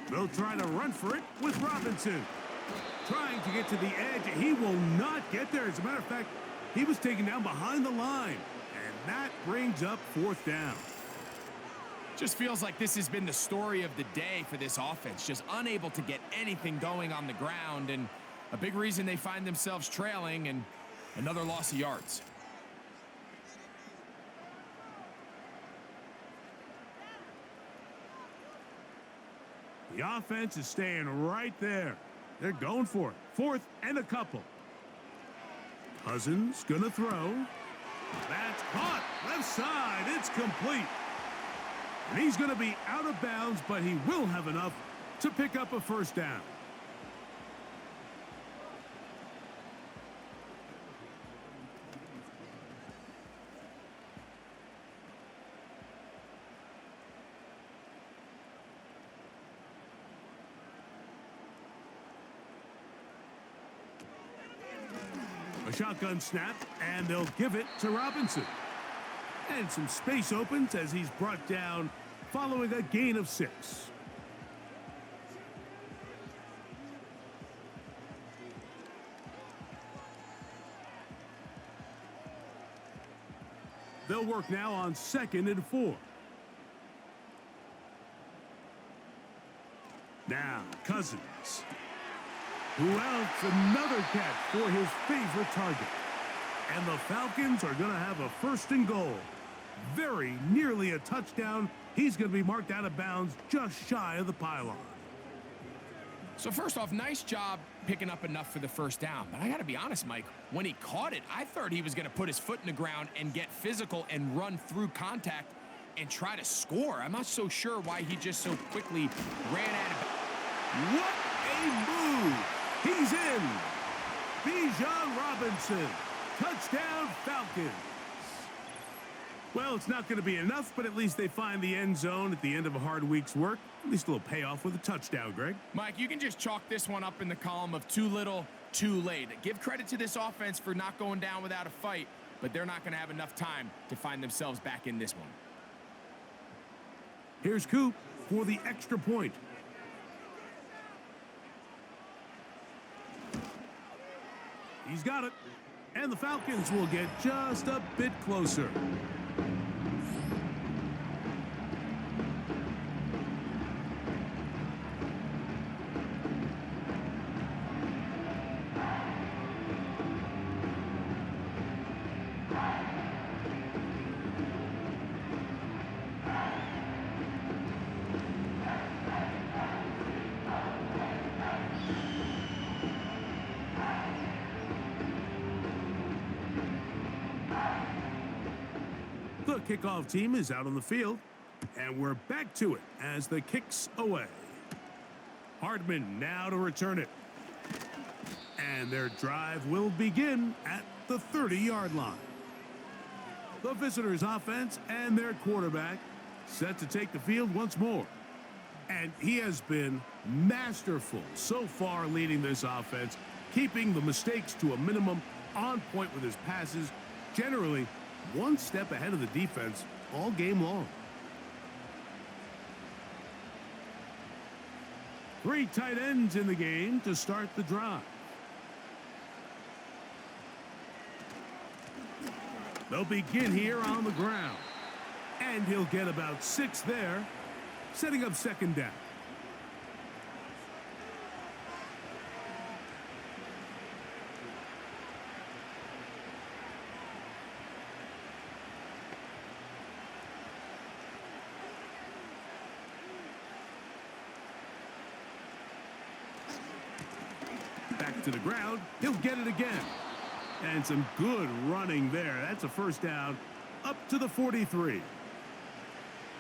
They'll try to run for it with Robinson. Trying to get to the edge. He will not get there. As a matter of fact, he was taken down behind the line. And that brings up 4th down. Just feels like this has been the story of the day for this offense. Just unable to get anything going on the ground. And a big reason they find themselves trailing and another loss of yards. The offense is staying right there. They're going for it. 4th and a couple. Cousins gonna throw. That's caught. Left side. It's complete. And he's gonna be out of bounds, but he will have enough to pick up a 1st down. A shotgun snap, and they'll give it to Robinson. And some space opens as he's brought down following a gain of 6. They'll work now on 2nd and 4. Now, Cousins. Who else? Another catch for his favorite target. And the Falcons are going to have a 1st and goal. Very nearly a touchdown. He's going to be marked out of bounds just shy of the pylon. So first off, nice job picking up enough for the 1st down. But I got to be honest, Mike, when he caught it, I thought he was going to put his foot in the ground and get physical and run through contact and try to score. I'm not so sure why he just so quickly ran out of. What a move! He's in. Bijan Robinson. Touchdown, Falcons. Well, it's not going to be enough, but at least they find the end zone at the end of a hard week's work. At least a little payoff with a touchdown, Greg. Mike, you can just chalk this one up in the column of too little, too late. Give credit to this offense for not going down without a fight, but they're not going to have enough time to find themselves back in this one. Here's Coop for the extra point. He's got it. And the Falcons will get just a bit closer. The kickoff team is out on the field, and we're back to it as the kick's away. Hardman now to return it. And their drive will begin at the 30-yard line. The visitors' offense and their quarterback set to take the field once more. And he has been masterful so far leading this offense, keeping the mistakes to a minimum, on point with his passes, generally one step ahead of the defense all game long. 3 tight ends in the game to start the drive. They'll begin here on the ground. And he'll get about 6 there, setting up 2nd down. Back to the ground. He'll get it again. And some good running there. That's a 1st down up to the 43.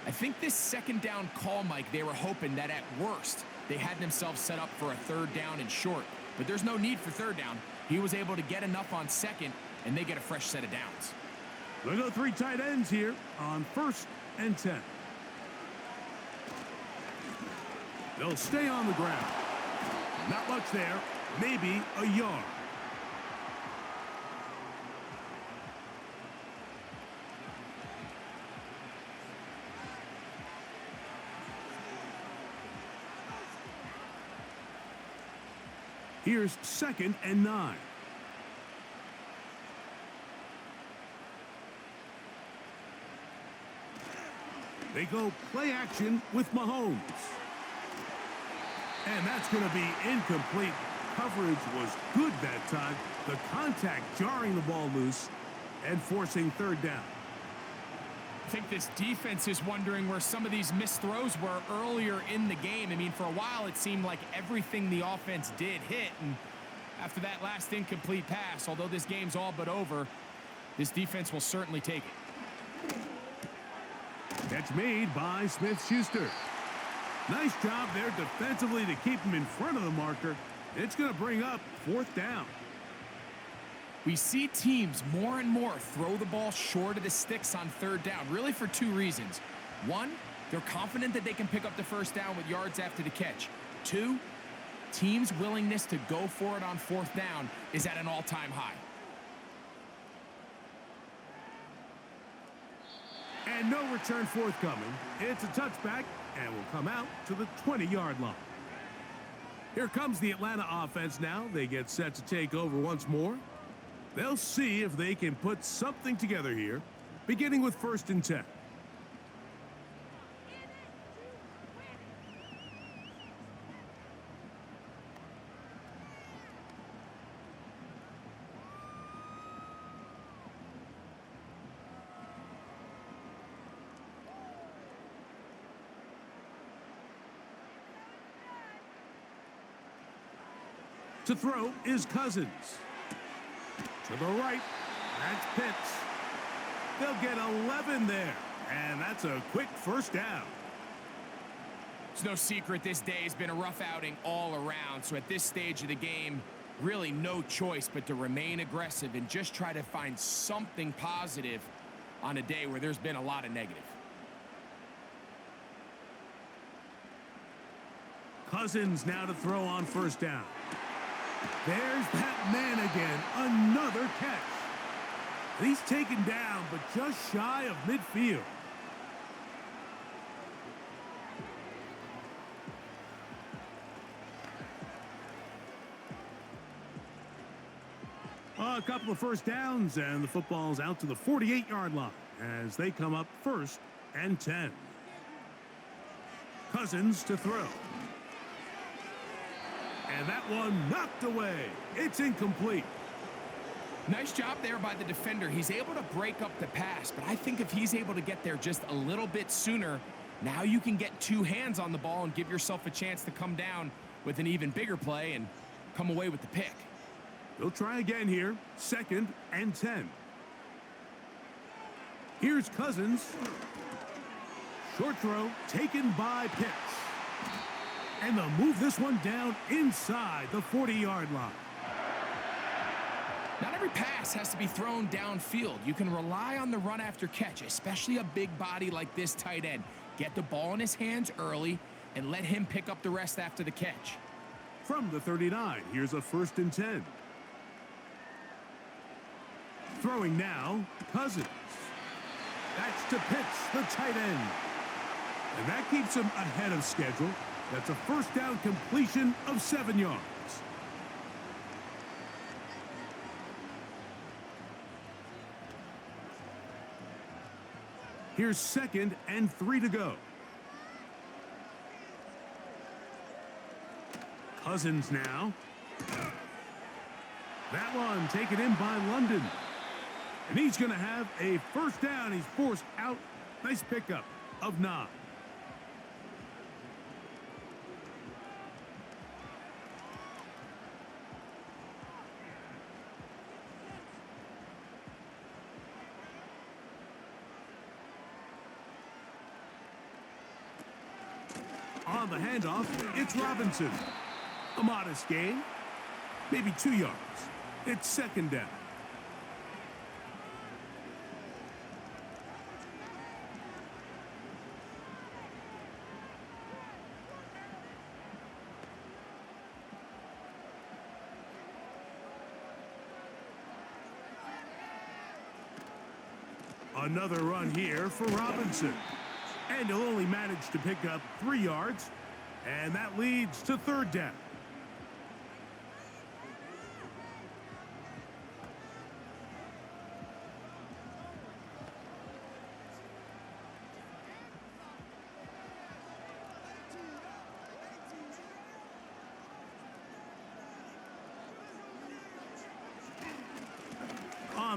I think this 2nd down call, Mike, they were hoping that at worst they had themselves set up for a 3rd down and short. But there's no need for 3rd down. He was able to get enough on 2nd, and they get a fresh set of downs. They'll go 3 tight ends here on 1st and 10. They'll stay on the ground. Not much there. Maybe a yard. Here's 2nd and 9. They go play action with Mahomes. And that's going to be incomplete. Coverage was good that time. The contact jarring the ball loose and forcing 3rd down. I think this defense is wondering where some of these missed throws were earlier in the game. I mean, for a while, it seemed like everything the offense did hit. And after that last incomplete pass, although this game's all but over, this defense will certainly take it. Catch made by Smith-Schuster. Nice job there defensively to keep him in front of the marker. It's going to bring up 4th down. We see teams more and more throw the ball short of the sticks on 3rd down, really for 2 reasons. 1, they're confident that they can pick up the 1st down with yards after the catch. 2, teams' willingness to go for it on 4th down is at an all-time high. And no return forthcoming. It's a touchback and will come out to the 20-yard line. Here comes the Atlanta offense now. They get set to take over once more. They'll see if they can put something together here, beginning with 1st and 10. To throw is Cousins. To the right, that's Pitts. They'll get 11 there, and that's a quick 1st down. It's no secret this day has been a rough outing all around, so at this stage of the game, really no choice but to remain aggressive and just try to find something positive on a day where there's been a lot of negative. Cousins now to throw on 1st down. There's that man again, another catch. He's taken down, but just shy of midfield. A couple of 1st downs, and the football's out to the 48-yard line as they come up 1st and 10. Cousins to throw. And that one knocked away. It's incomplete. Nice job there by the defender. He's able to break up the pass, but I think if he's able to get there just a little bit sooner, now you can get 2 hands on the ball and give yourself a chance to come down with an even bigger play and come away with the pick. They'll try again here. 2nd and 10. Here's Cousins. Short throw taken by Pitts. And they'll move this one down inside the 40-yard line. Not every pass has to be thrown downfield. You can rely on the run after catch, especially a big body like this tight end. Get the ball in his hands early and let him pick up the rest after the catch. From the 39, here's a 1st and 10. Throwing now, Cousins. That's to Pitts, the tight end. And that keeps him ahead of schedule. That's a 1st down completion of 7 yards. Here's 2nd and 3 to go. Cousins now. That one taken in by London. And he's going to have a 1st down. He's forced out. Nice pickup of 9. On the handoff, it's Robinson. A modest gain, maybe 2 yards. It's 2nd down. Another run here for Robinson. And he'll only manage to pick up 3 yards. And that leads to 3rd down.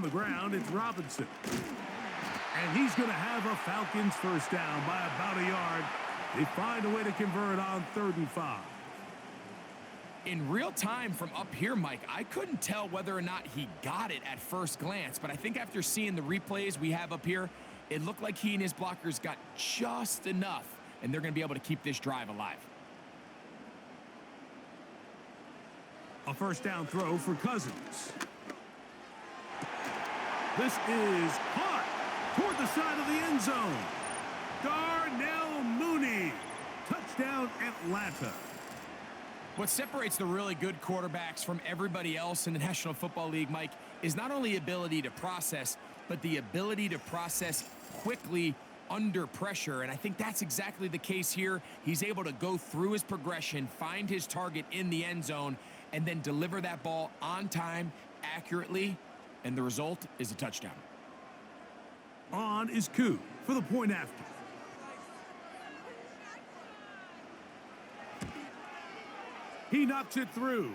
the ground, it's Robinson. And he's going to have a Falcons first down by about a yard. They find a way to convert on 3rd and 5. In real time from up here, Mike, I couldn't tell whether or not he got it at first glance, but I think after seeing the replays we have up here, it looked like he and his blockers got just enough, and they're going to be able to keep this drive alive. A first down throw for Cousins. This is caught toward the side of the end zone. Darnell Mooney. Touchdown, Atlanta. What separates the really good quarterbacks from everybody else in the National Football League, Mike, is not only ability to process, but the ability to process quickly under pressure. And I think that's exactly the case here. He's able to go through his progression, find his target in the end zone, and then deliver that ball on time, accurately, and the result is a touchdown. On is Koo for the point after. He knocks it through.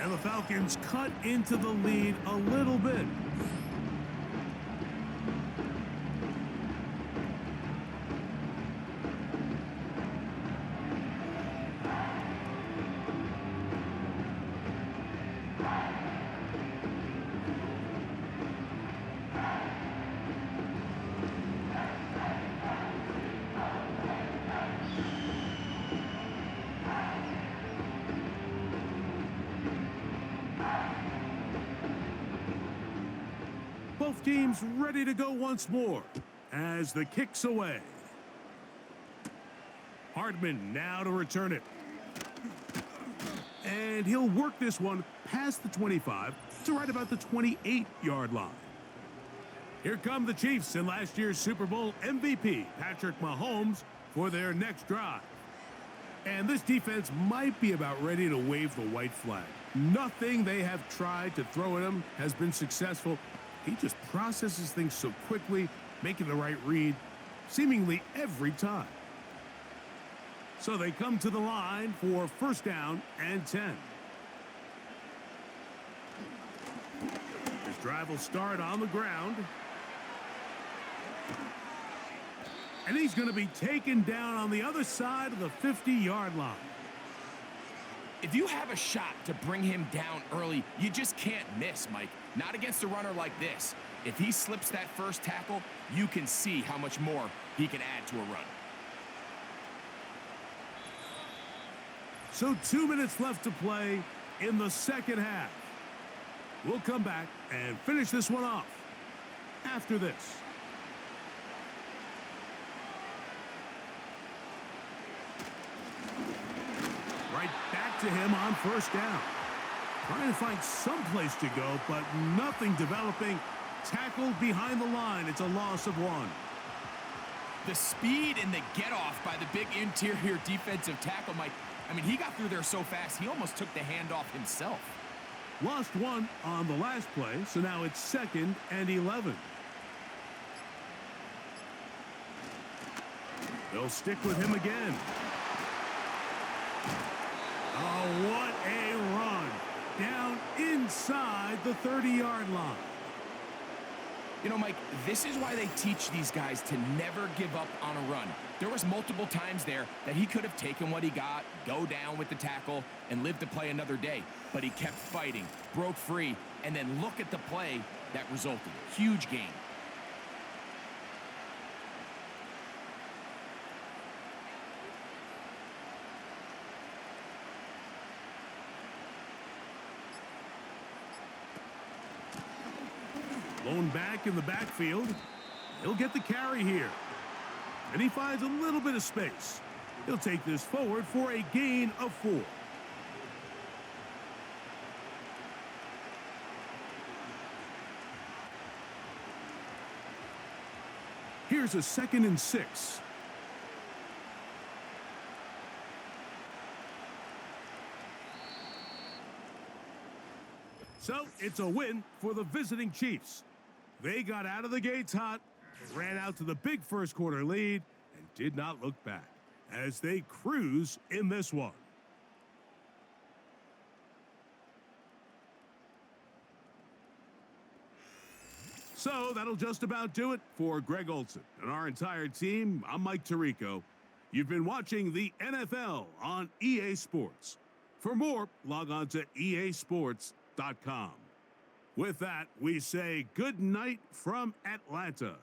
And the Falcons cut into the lead a little bit. Both teams ready to go once more as the kick's away. Hardman now to return it. And he'll work this one past the 25 to right about the 28-yard line. Here come the Chiefs and last year's Super Bowl MVP, Patrick Mahomes, for their next drive. And this defense might be about ready to wave the white flag. Nothing they have tried to throw at him has been successful. He just processes things so quickly, making the right read, seemingly every time. So they come to the line for first down and 10. This drive will start on the ground. And he's going to be taken down on the other side of the 50-yard line. If you have a shot to bring him down early, you just can't miss, Mike. Not against a runner like this. If he slips that first tackle, you can see how much more he can add to a run. So 2 minutes left to play in the second half. We'll come back and finish this one off after this. Right back to him on first down. Trying to find some place to go, but nothing developing. Tackled behind the line. It's a loss of 1. The speed and the get-off by the big interior defensive tackle, Mike. I mean, he got through there so fast, he almost took the handoff himself. Lost 1 on the last play, so now it's 2nd and 11. They'll stick with him again. Oh, what a run. Down inside the 30-yard line. You know, Mike, this is why they teach these guys to never give up on a run. There was multiple times there that he could have taken what he got, go down with the tackle, and live to play another day. But he kept fighting, broke free, and then look at the play that resulted. Huge gain. Blown back in the backfield. He'll get the carry here. And he finds a little bit of space. He'll take this forward for a gain of 4. Here's a 2nd and 6. So it's a win for the visiting Chiefs. They got out of the gates hot, ran out to the big first quarter lead, and did not look back as they cruise in this one. So that'll just about do it for Greg Olson and our entire team. I'm Mike Tirico. You've been watching the NFL on EA Sports. For more, log on to easports.com. With that, we say good night from Atlanta.